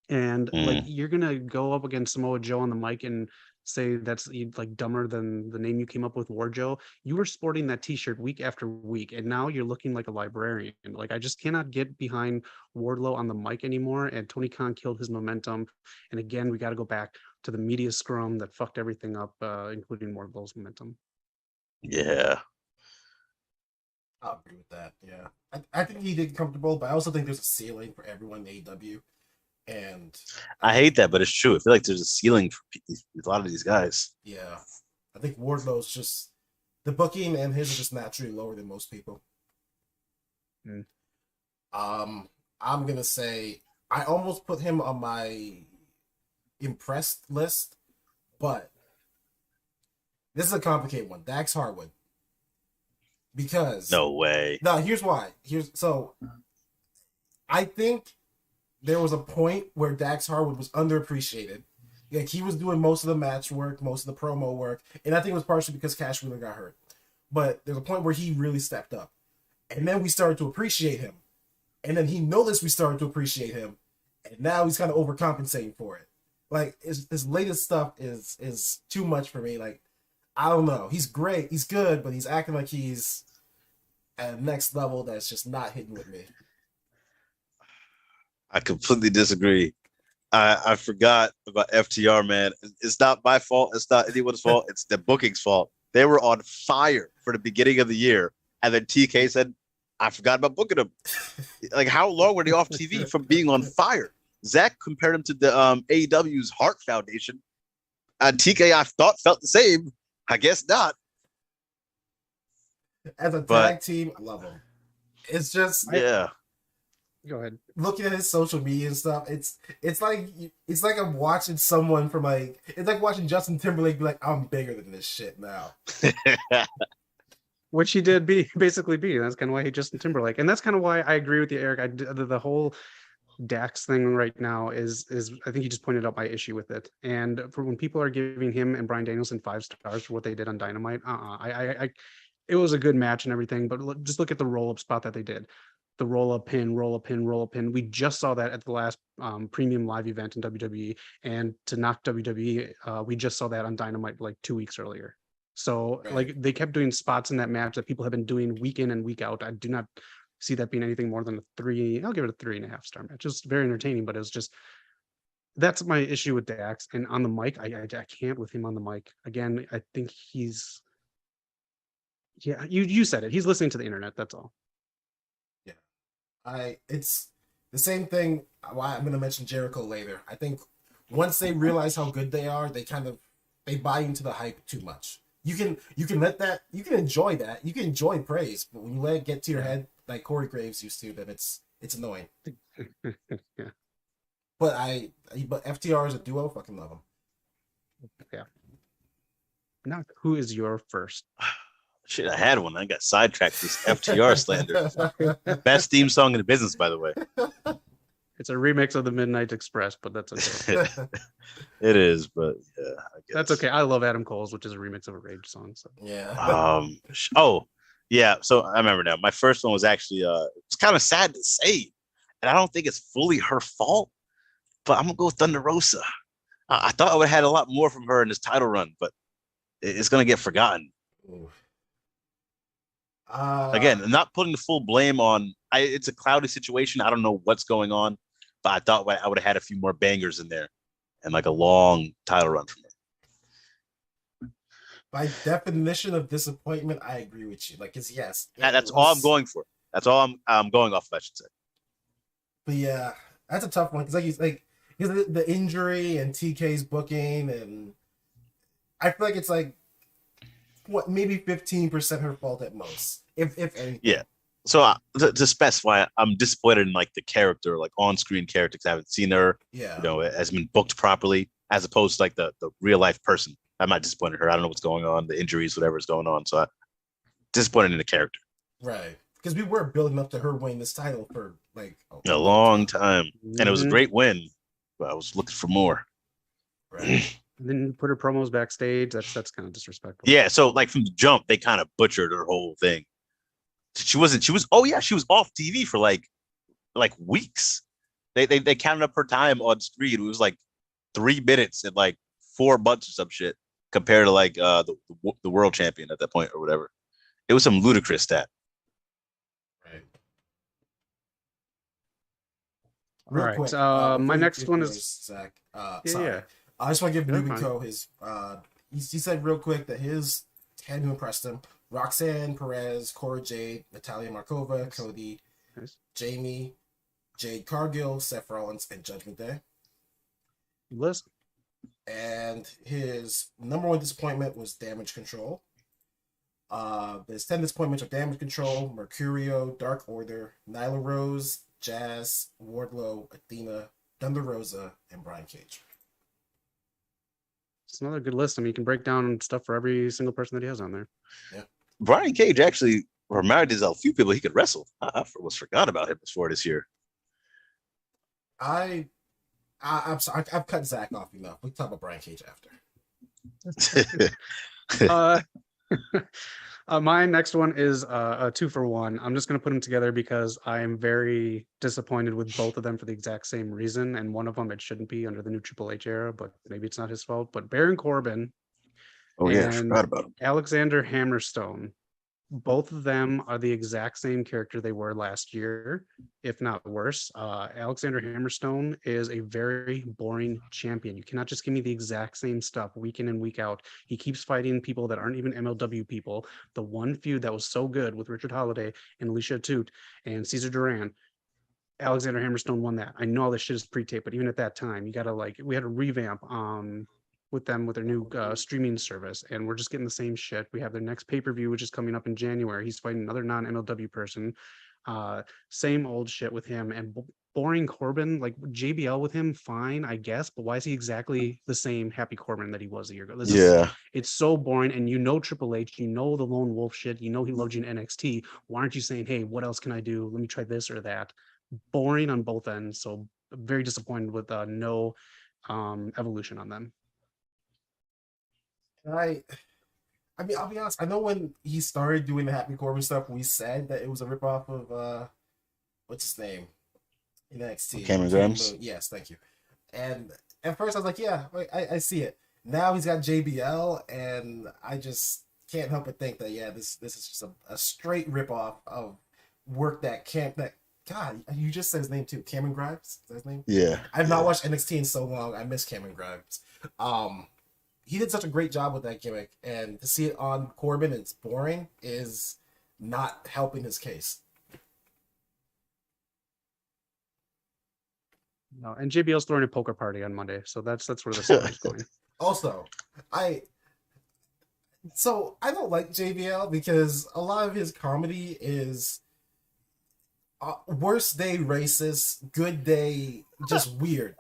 And like you're gonna go up against Samoa Joe on the mic and say that's like dumber than the name you came up with, Warjo. You were sporting that T-shirt week after week, and now you're looking like a librarian. Like I just cannot get behind Wardlow on the mic anymore. And Tony Khan killed his momentum. And again, we got to go back to the media scrum that fucked everything up, including Wardlow's momentum. Yeah. I'll agree with that. Yeah, I think he did comfortable, but I also think there's a ceiling for everyone in AEW. And I hate that, but it's true. I feel like there's a ceiling for a lot of these guys. yeah, I think Wardlow's just the booking and his are just naturally lower than most people. I'm gonna say I almost put him on my impressed list, but this is a complicated one. Dax Harwood. Because no way. No, here's why. I think there was a point where Dax Harwood was underappreciated. Like he was doing most of the match work, most of the promo work, and I think it was partially because Cash Wheeler got hurt. But there's a point where he really stepped up, and then we started to appreciate him, and then he noticed we started to appreciate him, and now he's kind of overcompensating for it. Like his latest stuff is too much for me. Like I don't know. He's great, he's good, but he's acting like he's at a next level that's just not hitting with me. I completely disagree. I forgot about FTR, man. It's not my fault. It's not anyone's fault. It's the booking's fault. They were on fire for the beginning of the year. And then TK said, I forgot about booking them. Like, how long were they off TV from being on fire? Zach compared him to the AEW's Heart Foundation. And TK, I thought, felt the same. I guess not. As a tag team, I love him. It's just yeah. Go ahead. Looking at his social media and stuff, it's like I'm watching someone from it's like watching Justin Timberlake be like, I'm bigger than this shit now. Which he did basically be. That's kind of why he Justin Timberlake, and that's kind of why I agree with you, Eric. The whole Dax thing right now is I think you just pointed out my issue with it. And for when people are giving him and Bryan Danielson 5 stars for what they did on Dynamite, it was a good match and everything, but just look at the roll-up spot that they did. The roll-up pin. We just saw that at the last premium live event in WWE, and to knock WWE, we just saw that on Dynamite like 2 weeks earlier. So right. Like they kept doing spots in that match that people have been doing week in and week out. I do not see that being anything more than a 3. I'll give it a 3.5 star match. It's very entertaining, but it was just, that's my issue with Dax. And on the mic, I can't with him on the mic. Again, I think he's, yeah, you said it. He's listening to the internet. That's all. It's the same thing. Why I'm going to mention Jericho later. I think once they realize how good they are, they buy into the hype too much. You can let that, you can enjoy that, you can enjoy praise, but when you let it get to your head, like Corey Graves used to, then it's annoying. Yeah. But FTR as a duo, fucking love them. Yeah. Now, who is your first? Shit, I had one. I got sidetracked this FTR slander. Best theme song in the business, by the way. It's a remix of the Midnight Express, but that's okay. It is, but yeah, I guess. That's okay. I love Adam Cole's, which is a remix of a Rage song. So yeah. Oh, yeah. So I remember now. My first one was actually it's kind of sad to say, and I don't think it's fully her fault, but I'm gonna go with Thunder Rosa. I thought I would have had a lot more from her in this title run, but it's gonna get forgotten. Again, I'm not putting the full blame on. It's a cloudy situation. I don't know what's going on, but I thought I would have had a few more bangers in there and like a long title run from her. By definition of disappointment, I agree with you. Like, it's yes. That's all I'm going for. That's all I'm going off of, I should say. But yeah, that's a tough one because the injury and TK's booking, and I feel like it's like maybe 15% her fault at most, if anything. Yeah. So to specify, I'm disappointed in like the character, like on-screen character, because I haven't seen her. Yeah. Has been booked properly, as opposed to like the real life person. I'm not disappointed in her. I don't know what's going on, the injuries, whatever's going on. So I'm disappointed in the character. Right. Because we were building up to her winning this title for like a long time, and it was a great win. But I was looking for more. Right. And then put her promos backstage. That's kind of disrespectful. Yeah. So like from the jump, they kind of butchered her whole thing. She was off TV for like weeks. They counted up her time on screen. It was like 3 minutes and like 4 months or some shit compared to like the world champion at that point or whatever. It was some ludicrous stat. Right. All Real right. quick, My next get one yours, is Zach. yeah, Sorry. yeah. I just want to give You're Nubico his. He said real quick that his 10 who impressed him: Roxanne Perez, Cora Jade, Natalia Markova, Nice. Cody, Nice. Jamie, Jade Cargill, Seth Rollins, and Judgment Day. List. And his number 1 disappointment was Damage Control. His 10 disappointments are Damage Control, Mercurio, Dark Order, Nyla Rose, Jazz, Wardlow, Athena, Thunder Rosa, and Brian Cage. It's another good list. I mean, you can break down stuff for every single person that he has on there. Yeah. Brian Cage actually reminded us of a few people he could wrestle. I almost forgot about him before this year. I'm sorry. I've cut Zach off enough. We can talk about Brian Cage after. My next one is a 2-for-1. I'm just going to put them together because I am very disappointed with both of them for the exact same reason. And one of them, it shouldn't be under the new Triple H era, but maybe it's not his fault. But Baron Corbin I and forgot about him. Alexander Hammerstone, both of them are the exact same character they were last year, if not worse. Alexander Hammerstone is a very boring champion. You cannot just give me the exact same stuff week in and week out. He keeps fighting people that aren't even MLW people. The one feud that was so good with Richard Holiday and Alicia Toot and Cesar Duran, Alexander Hammerstone won that. I know all this shit is pre-tape, but even at that time, you gotta we had a revamp with them with their new streaming service, and we're just getting the same shit. We have their next pay-per-view, which is coming up in January. He's fighting another non-MLW person. Same old shit with him. And boring Corbin, like JBL with him, fine, I guess, but why is he exactly the same Happy Corbin that he was a year ago? It's so boring. And you know Triple H, you know the lone wolf shit, you know he loves you in NXT. Why aren't you saying, hey, what else can I do? Let me try this or that. Boring on both ends. So very disappointed with no evolution on them. I mean, I'll be honest. I know when he started doing the Happy Corbin stuff, we said that it was a ripoff of what's his name in NXT. Cameron Grimes. Yes, thank you. And at first I was like, yeah, I see it. Now he's got JBL, and I just can't help but think that this is just a straight ripoff of work that God, you just said his name too. Cameron Grimes? Is that his name? Yeah. I've not watched NXT in so long. I miss Cameron Grimes. He did such a great job with that gimmick, and to see it on Corbin, it's boring, is not helping his case. No, and JBL's throwing a poker party on Monday, so that's where the story's going. Also, I don't like JBL because a lot of his comedy is worst day racist, good day just weird.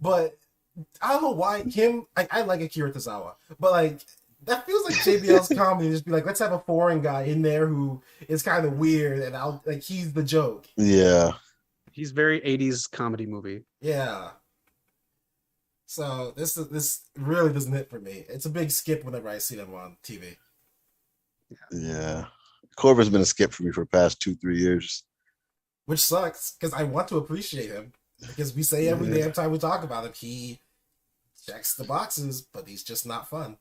But I don't know why I like Akira Tozawa, but like that feels like JBL's comedy. Just be like, let's have a foreign guy in there who is kind of weird, and he's the joke. Yeah, he's very 80s comedy movie. Yeah. So this really doesn't hit for me. It's a big skip whenever I see them on TV. Yeah. Corbin's been a skip for me for the past 2-3 years, which sucks because I want to appreciate him because we say every damn time we talk about him, he checks the boxes, but he's just not fun.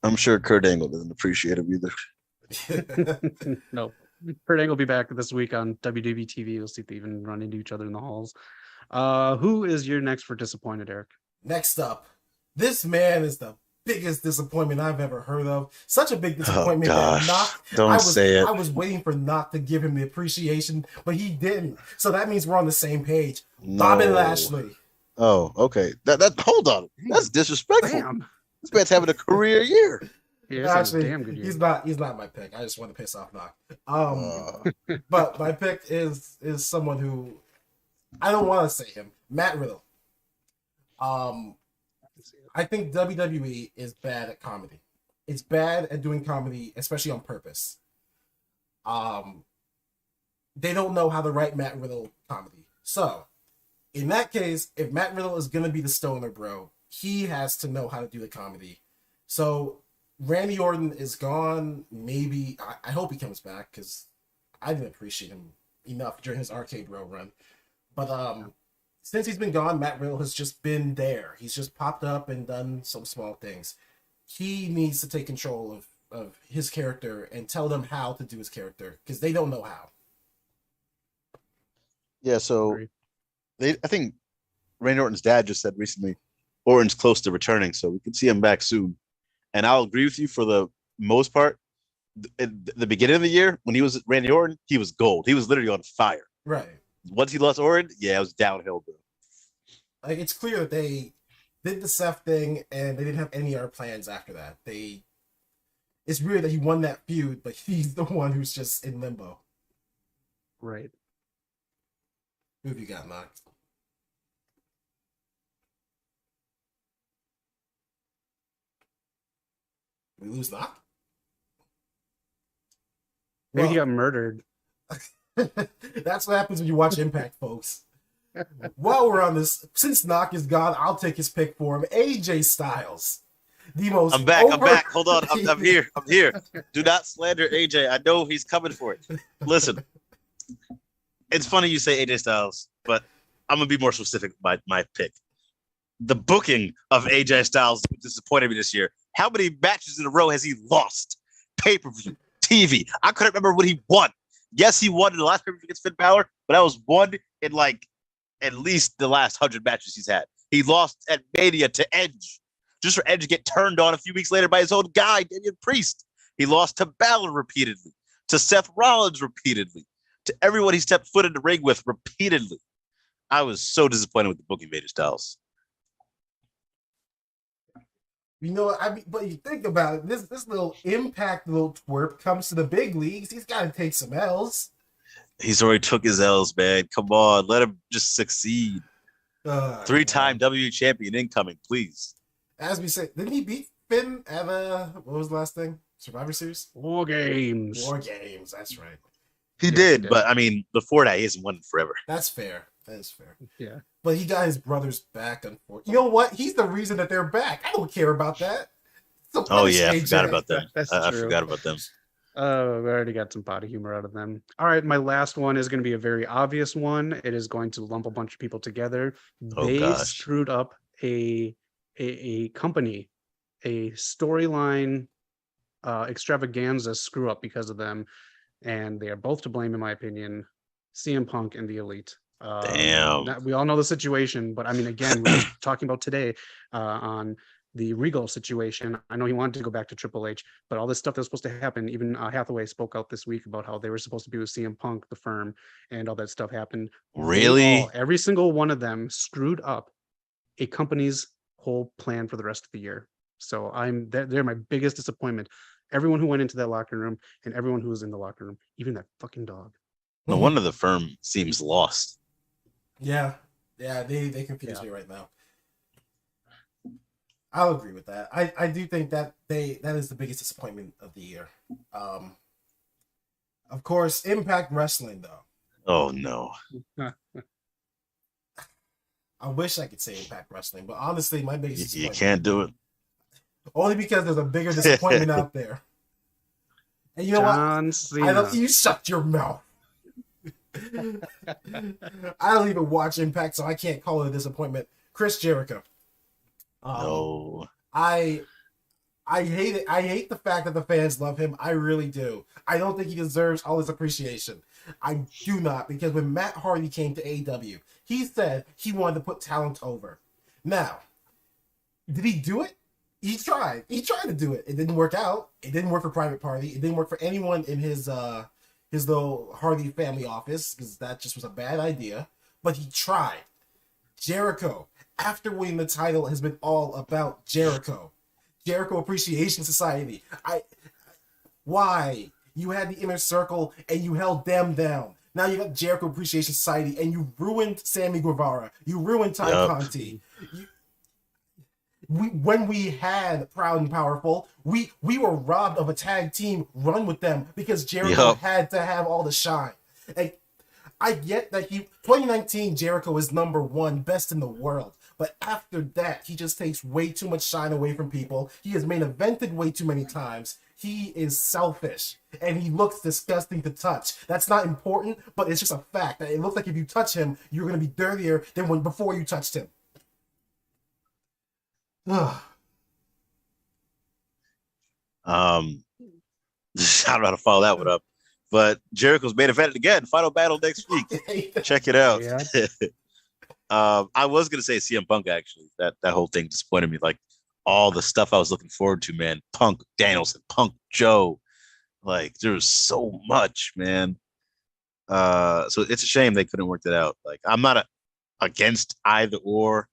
I'm sure Kurt Angle doesn't appreciate him either. No. Kurt Angle will be back this week on WWE TV. We'll see if they even run into each other in the halls. Who is your next for disappointed, Eric? Next up, this man is the biggest disappointment I've ever heard of. Such a big disappointment that Noc. I was waiting for Noc to give him the appreciation, but he didn't. So that means we're on the same page. No. Bobby Lashley. Oh, okay. That hold on. That's disrespectful. Damn. This man's having a career year. Yeah, actually, damn good year. He's not my pick. I just want to piss off Noc. But my pick is someone who I don't want to say him. Matt Riddle. I think WWE is bad at comedy. It's bad at doing comedy, especially on purpose. They don't know how to write Matt Riddle comedy. So, in that case, if Matt Riddle is going to be the stoner bro, he has to know how to do the comedy. So, Randy Orton is gone. Maybe, I hope he comes back, because I didn't appreciate him enough during his Arcade Bro run. But since he's been gone, Matt Riddle has just been there. He's just popped up and done some small things. He needs to take control of his character and tell them how to do his character because they don't know how. Yeah, so I think Randy Orton's dad just said recently, Orton's close to returning, so we could see him back soon. And I'll agree with you for the most part. At the beginning of the year, when he was Randy Orton, he was gold. He was literally on fire. Right. Once he lost Orton, yeah, it was downhill, bro. Like, it's clear that they did the Seth thing and they didn't have any other plans after that. It's weird that he won that feud, but he's the one who's just in limbo. Right. Who have you got, Noc? We lose Noc? Maybe he got murdered. That's what happens when you watch Impact, folks. While we're on this, since Noc is gone, I'll take his pick for him. AJ Styles. The most I'm back. Hold on. I'm here. Do not slander AJ. I know he's coming for it. Listen, it's funny you say AJ Styles, but I'm going to be more specific about my pick. The booking of AJ Styles disappointed me this year. How many matches in a row has he lost? Pay-per-view, TV. I couldn't remember when he won. Yes, he won in the last pay-per-view against Finn Balor, but that was one in like at least the last 100 matches he's had. He lost at Mania to Edge, just for Edge to get turned on a few weeks later by his own guy, Damian Priest. He lost to Balor repeatedly, to Seth Rollins repeatedly, to everyone he stepped foot in the ring with repeatedly. I was so disappointed with the booking of AJ Styles. You know, I mean, but you think about it, this little Impact little twerp comes to the big leagues. He's got to take some L's. He's already took his L's, man. Come on, let him just succeed. 3-time WWE champion incoming, please. As we say, didn't he beat Finn at what was the last thing? Survivor Series? War Games. War Games, that's right. He did, but I mean, before that, he hasn't won forever. That's fair. That is fair. Yeah. But he got his brothers back, unfortunately. You know what? He's the reason that they're back. I don't care about that. Oh, yeah, I forgot about them. I true. forgot about them. We already got some potty humor out of them. All right, my last one is going to be a very obvious one. It is going to lump a bunch of people together. They screwed up a company, a storyline extravaganza screw up because of them, and they are both to blame, in my opinion. CM Punk and the Elite. Damn. We all know the situation, but I mean, again, we were talking about today on the Regal situation. I know he wanted to go back to Triple H, but all this stuff that was supposed to happen, even Hathaway spoke out this week about how they were supposed to be with CM Punk, the firm, and all that stuff happened. Really? Every single one of them screwed up a company's whole plan for the rest of the year. So they're my biggest disappointment. Everyone who went into that locker room and everyone who was in the locker room, even that fucking dog. No wonder the firm seems lost. Yeah, they confuse me right now. I'll agree with that. I do think that that is the biggest disappointment of the year. Of course, Impact Wrestling though. Oh no. I wish I could say Impact Wrestling, but honestly, my biggest disappointment. You can't do it. Only because there's a bigger disappointment out there. And you know what? Cena. I don't. You shut your mouth. I don't even watch Impact, so I can't call it a disappointment. Chris Jericho. No. I hate it. I hate the fact that the fans love him. I really do. I don't think he deserves all his appreciation. I do not, because when Matt Hardy came to AEW, he said he wanted to put talent over. Now, did he do it? He tried. He tried to do it. It didn't work out. It didn't work for Private Party. It didn't work for anyone in his little Hardy family office, because that just was a bad idea. But he tried. Jericho, after winning the title, has been all about Jericho. Jericho Appreciation Society. Why? You had the Inner Circle and you held them down. Now you got Jericho Appreciation Society and you ruined Sammy Guevara. You ruined Ty Conti. When we had Proud and Powerful, we were robbed of a tag team run with them because Jericho had to have all the shine. And I get that 2019 Jericho is #1 best in the world. But after that, he just takes way too much shine away from people. He has main evented way too many times. he is selfish and he looks disgusting to touch. That's not important, but it's just a fact that it looks like if you touch him, you're going to be dirtier than when before you touched him. I don't know how to follow that one up, but Jericho's main event again. Final battle next week. Check it out. Yeah. I was gonna say CM Punk actually. That whole thing disappointed me. Like all the stuff I was looking forward to, man. Punk Danielson, Punk Joe. Like there was so much, man. So it's a shame they couldn't work that out. Like I'm not against either or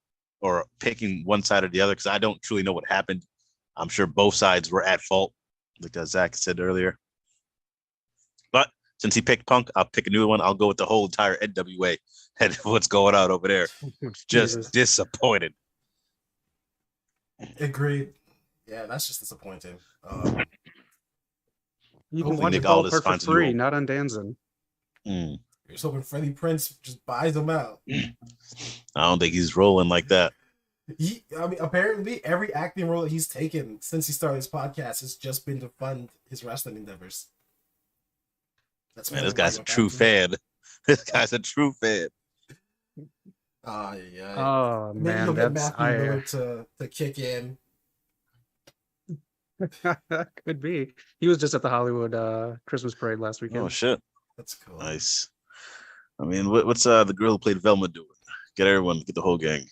picking one side or the other because I don't truly know what happened. I'm sure both sides were at fault, like Zach said earlier. But since he picked Punk, I'll pick a new one. I'll go with the whole entire NWA and what's going on over there. Just disappointed. Agreed. Yeah, that's just disappointing. You can Hopefully watch Nick it all Aldis for finds a free, new- not on Danzon. You're just hoping Freddie Prinze just buys them out. I don't think he's rolling like that. Apparently every acting role that he's taken since he started his podcast has just been to fund his wrestling endeavors. That's Man, this guy's a true fan. This guy's a true fan. Yeah. Oh Maybe man, he'll get that's Matthew Miller to kick in. could be. He was just at the Hollywood Christmas parade last weekend. Oh shit. That's cool. Nice. I mean, what's the girl who played Velma doing? Get the whole gang.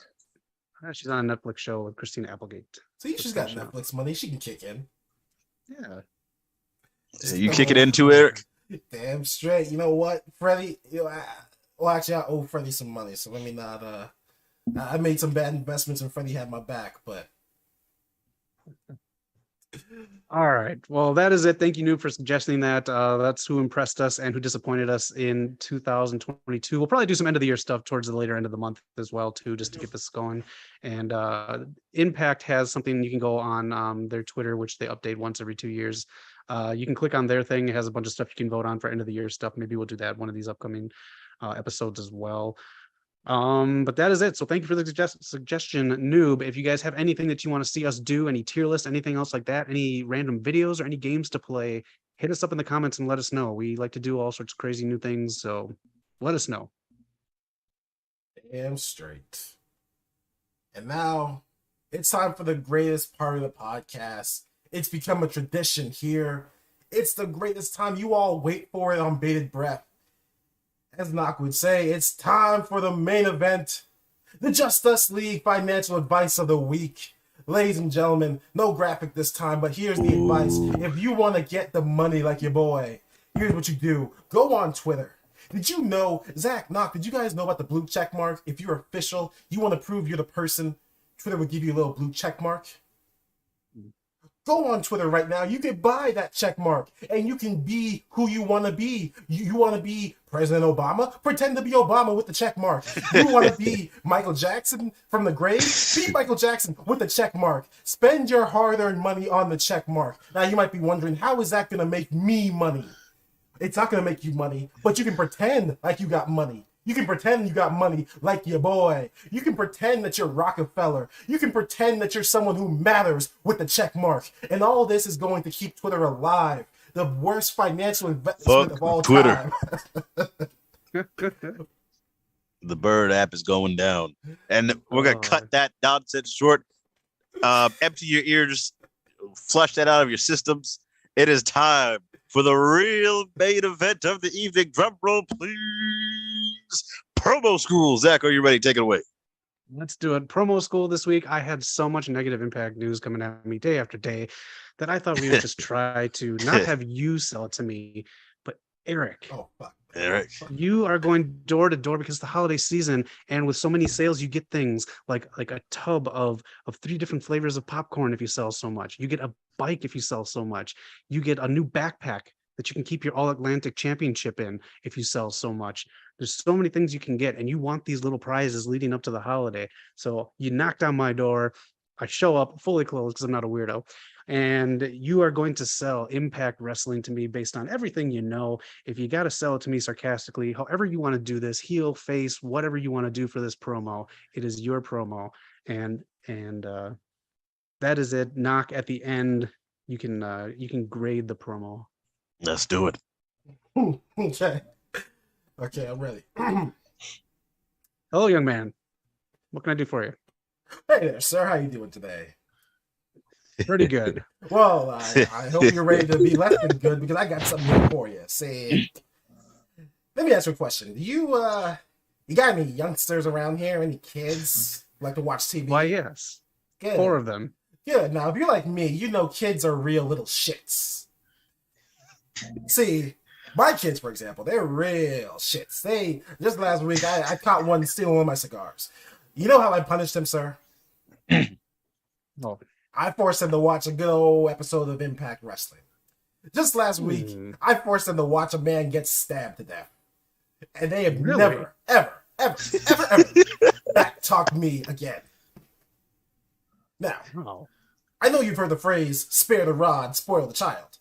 She's on a Netflix show with Christina Applegate. See, she's got Netflix money. She can kick in. Yeah. You kick it into Eric? Damn straight. You know what, Freddie? Well, actually, I owe Freddie some money, so let me not. I made some bad investments, and Freddie had my back, but. All right. Well, that is it. Thank you, Noob, for suggesting that. That's who impressed us and who disappointed us in 2022. We'll probably do some end of the year stuff towards the later end of the month as well, too, just to get this going. And Impact has something you can go on their Twitter, which they update once every 2 years. You can click on their thing. It has a bunch of stuff you can vote on for end of the year stuff. Maybe we'll do that one of these upcoming episodes as well. But that is it. So thank you for the suggestion, Noob. If you guys have anything that you want to see us do, any tier list, anything else like that, any random videos or any games to play, hit us up in the comments and let us know. We like to do all sorts of crazy new things, so let us know. Damn straight. And now it's time for the greatest part of the podcast. It's become a tradition here. It's the greatest time. You all wait for it on bated breath. As Noc would say, it's time for the main event, the Justice League Financial Advice of the Week. Ladies and gentlemen, no graphic this time, but here's the advice. If you want to get the money like your boy, here's what you do. Go on Twitter. Did you know, Zach, Noc, did you guys know about the blue check mark? If you're official, you want to prove you're the person, Twitter would give you a little blue check mark. Go on Twitter right now. You can buy that check mark and you can be who you want to be. You want to be President Obama? Pretend to be Obama with the check mark. You want to be Michael Jackson from the grave? Be Michael Jackson with the check mark. Spend your hard-earned money on the check mark. Now you might be wondering, how is that going to make me money? It's not going to make you money, but you can pretend like you got money. You can pretend you got money like your boy. You can pretend that you're Rockefeller. You can pretend that you're someone who matters with the check mark. And all this is going to keep Twitter alive. The worst financial investment of all Twitter. time. The Bird app is going down. And we're going to cut that nonsense short. Empty your ears. Flush that out of your systems. It is time for the real main event of the evening. Drum roll, please. Promo School. Zach, are you ready? Take it away. Let's do it. Promo School this week. I had so much negative Impact news coming at me day after day that I thought we would just try to not have you sell it to me, but Eric. Oh, fuck. Eric. You are going door to door because it's the holiday season, and with so many sales, you get things like a tub of 3 different flavors of popcorn if you sell so much. You get a bike if you sell so much. You get a new backpack that you can keep your All Atlantic Championship in if you sell so much. There's so many things you can get, and you want these little prizes leading up to the holiday. So you knocked on my door. I show up fully clothed because I'm not a weirdo. And you are going to sell Impact Wrestling to me based on everything you know. If you got to sell it to me sarcastically, however you want to do this, heel, face, whatever you want to do for this promo, it is your promo. And that is it. Noc at the end. you can grade the promo. Let's do it. Okay. Okay, I'm ready. Hello, young man. What can I do for you? Hey there, sir. How you doing today? Pretty good. Well, I hope you're ready to be less than good because I got something here for you. See, let me ask you a question. Do you got any youngsters around here? Any kids like to watch TV? Why, yes. Good. 4 of them. Good. Now, if you're like me, you know kids are real little shits. See, my kids, for example, they're real shits. They just last week I caught one stealing one of my cigars. You know how I punished him, sir? Oh. I forced him to watch a good old episode of Impact Wrestling. Just last week, I forced him to watch a man get stabbed to death. And they have Really? never, ever back-talked me again. Now, Oh. I know you've heard the phrase, spare the rod, spoil the child.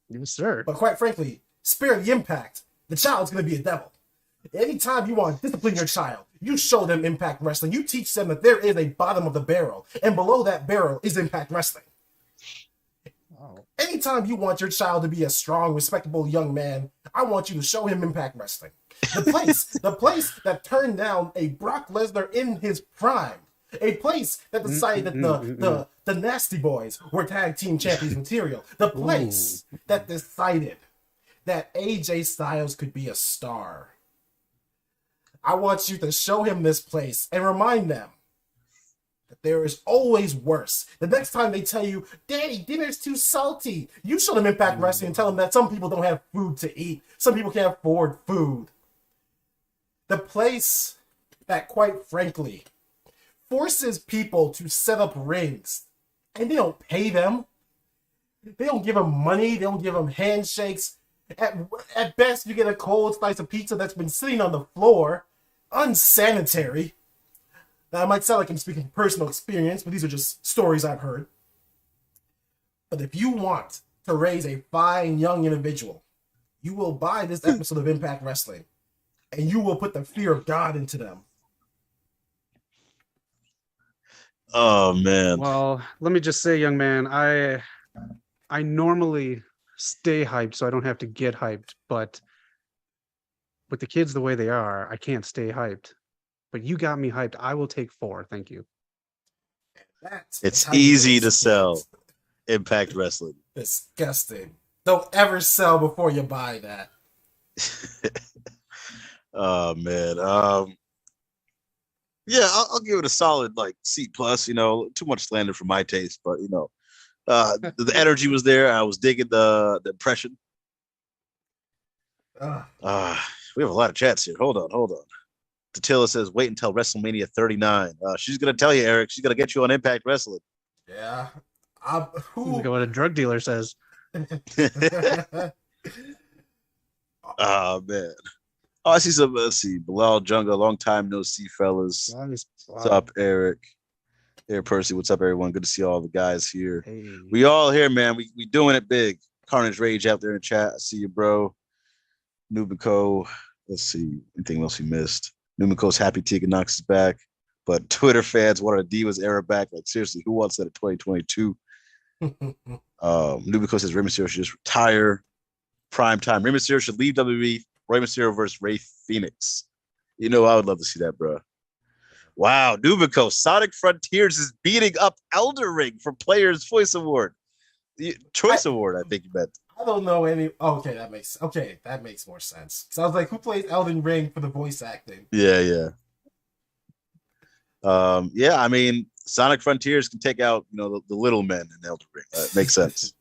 Yes, sir. But quite frankly, spare the impact, the child's going to be a devil. Anytime you want to discipline your child, you show them Impact Wrestling. You teach them that there is a bottom of the barrel, and below that barrel is Impact Wrestling. Oh. Anytime you want your child to be a strong, respectable young man, I want you to show him Impact Wrestling. The place that turned down a Brock Lesnar in his prime. A place that decided that the Nasty Boys were tag team champions material. The place that decided that AJ Styles could be a star. I want you to show him this place and remind them that there is always worse. The next time they tell you, Daddy, dinner's too salty, you show them Impact Wrestling and tell them that some people don't have food to eat. Some people can't afford food. The place that, quite frankly, forces people to set up rings and they don't pay them. They don't give them money. They don't give them handshakes. At best, you get a cold slice of pizza that's been sitting on the floor. Unsanitary. Now, I might sound like I'm speaking from personal experience, but these are just stories I've heard. But if you want to raise a fine young individual, you will buy this episode of Impact Wrestling, and you will put the fear of God into them. Oh man. Well, let me just say, young man, I normally stay hyped so I don't have to get hyped, but with the kids the way they are, I can't stay hyped. But you got me hyped. I will take 4. Thank you. It's easy to sell Impact Wrestling. Disgusting. Don't ever sell before you buy that. Oh man. Yeah, I'll give it a solid like C+. You know, too much slander for my taste, but you know, the energy was there. I was digging the impression. We have a lot of chats here. Hold on. Tatilla says, wait until WrestleMania 39. She's gonna tell you, Eric. She's gonna get you on Impact Wrestling. Yeah. Look at what a drug dealer says. Oh man. Oh, I see some. Let's see. Bilal Junga, long time no see, fellas. What's up, Eric? Hey, Percy. What's up, everyone? Good to see all the guys here. Hey. We all here, man. We doing it big. Carnage Rage out there in chat. I see you, bro. Nubico. Let's see. Anything else we missed? Nubico's happy Tegan Knox is back. But Twitter fans want a Divas era back. Like, seriously, who wants that in 2022? Nubico says Rey Mysterio should just retire. Prime time. Rey Mysterio should leave WWE. Rey Mysterio versus Rey Fenix. You know, I would love to see that, bro. Wow, Nubico. Sonic Frontiers is beating up Elder Ring for Players Voice Award. Choice Award, I think you meant. I don't know any. Okay, that makes more sense. So I was like, who plays Elden Ring for the voice acting? Yeah. Yeah, I mean, Sonic Frontiers can take out, you know, the little men in Elden Ring. That makes sense.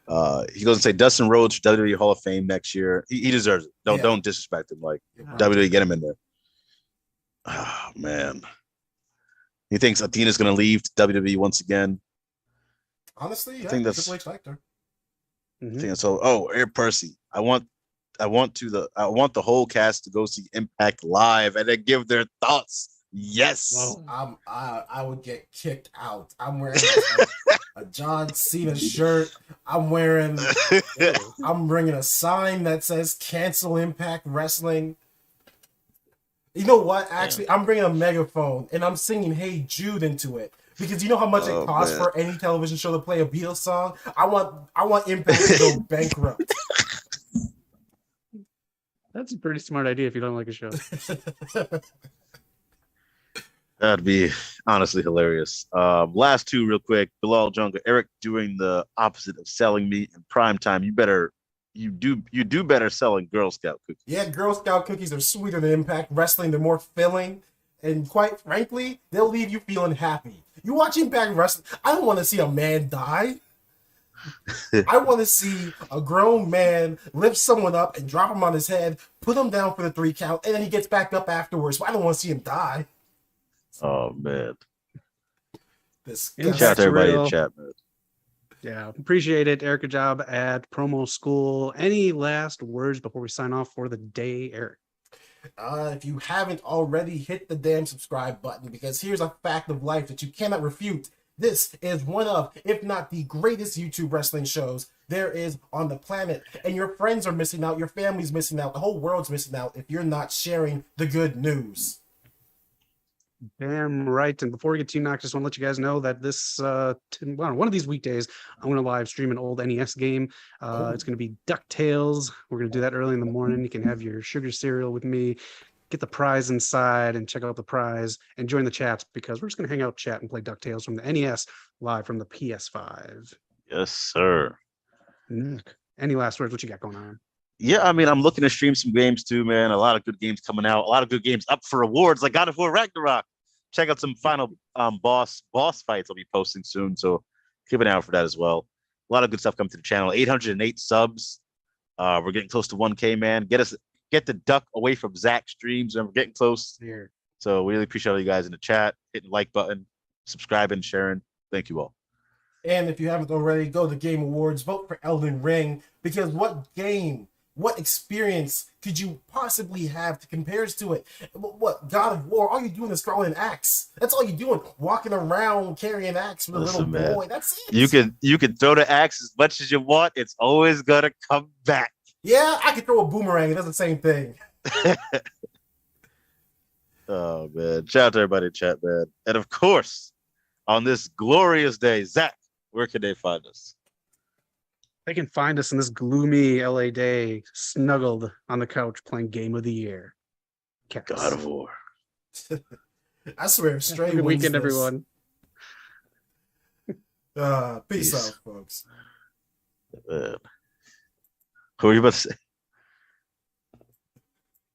He goes and say Dustin Rhodes for WWE Hall of Fame next year. He deserves it. Don't disrespect him. Like WWE, get him in there. Oh man, he thinks Athena's going to leave to WWE once again. Honestly, yeah, I think that's Triple H factor. I think so. Oh, Air Percy, I want the whole cast to go see Impact live and then give their thoughts. Yes. Well, I would get kicked out. I'm wearing a John Cena shirt. I'm bringing a sign that says cancel Impact Wrestling. You know what? Actually, I'm bringing a megaphone and I'm singing Hey Jude into it. Because you know how much it costs for any television show to play a Beatles song? I want Impact to go bankrupt. That's a pretty smart idea if you don't like a show. That'd be honestly hilarious. Last two real quick. Bilal Jungle, Eric doing the opposite of selling me in prime time. You do better selling Girl Scout cookies. Yeah, Girl Scout cookies are sweeter than Impact Wrestling. They're more filling. And quite frankly, they'll leave you feeling happy. You watch Impact Wrestling, I don't want to see a man die. I want to see a grown man lift someone up and drop him on his head, put him down for the 3 count, and then he gets back up afterwards. But I don't want to see him die. Oh, man. Shout out to everybody in chat, man. Yeah, appreciate it. Eric, good job at promo school. Any last words before we sign off for the day, Eric? If you haven't already, hit the damn subscribe button, because here's a fact of life that you cannot refute. This is one of, if not the greatest YouTube wrestling shows there is on the planet. And your friends are missing out. Your family's missing out. The whole world's missing out if you're not sharing the good news. Damn right. And before we get to you, Noc, just want to let you guys know that this one of these weekdays, I'm going to live stream an old NES game. It's going to be DuckTales. We're going to do that early in the morning. You can have your sugar cereal with me, get the prize inside, and check out the prize and join the chats, because we're just going to hang out, chat, and play DuckTales from the NES live from the PS5. Yes, sir. Nick, any last words? What you got going on? Yeah, I mean, I'm looking to stream some games too, man. A lot of good games coming out. A lot of good games up for awards, like God of War Ragnarok. Check out some final boss fights I'll be posting soon, so keep an eye out for that as well. A lot of good stuff coming to the channel. 808 subs. We're getting close to 1K, man. Get the duck away from Zax streams, and we're getting close here. So we really appreciate all you guys in the chat, hitting the like button, subscribing, sharing. Thank you all. And if you haven't already, go to Game Awards, vote for Elden Ring, because what experience could you possibly have to compare to it? What, God of War? All you're doing is throwing an axe. That's all you're doing. Walking around carrying an axe with a little boy. Man. That's it. You can throw the axe as much as you want. It's always gonna come back. Yeah, I could throw a boomerang. It does the same thing. Oh man! Shout out to everybody in chat, man. And of course, on this glorious day, Zach, where can they find us? They can find us in this gloomy LA day, snuggled on the couch playing Game of the Year. God of War. I swear, straight Good weekend, everyone. Peace out, folks. What were you about to say?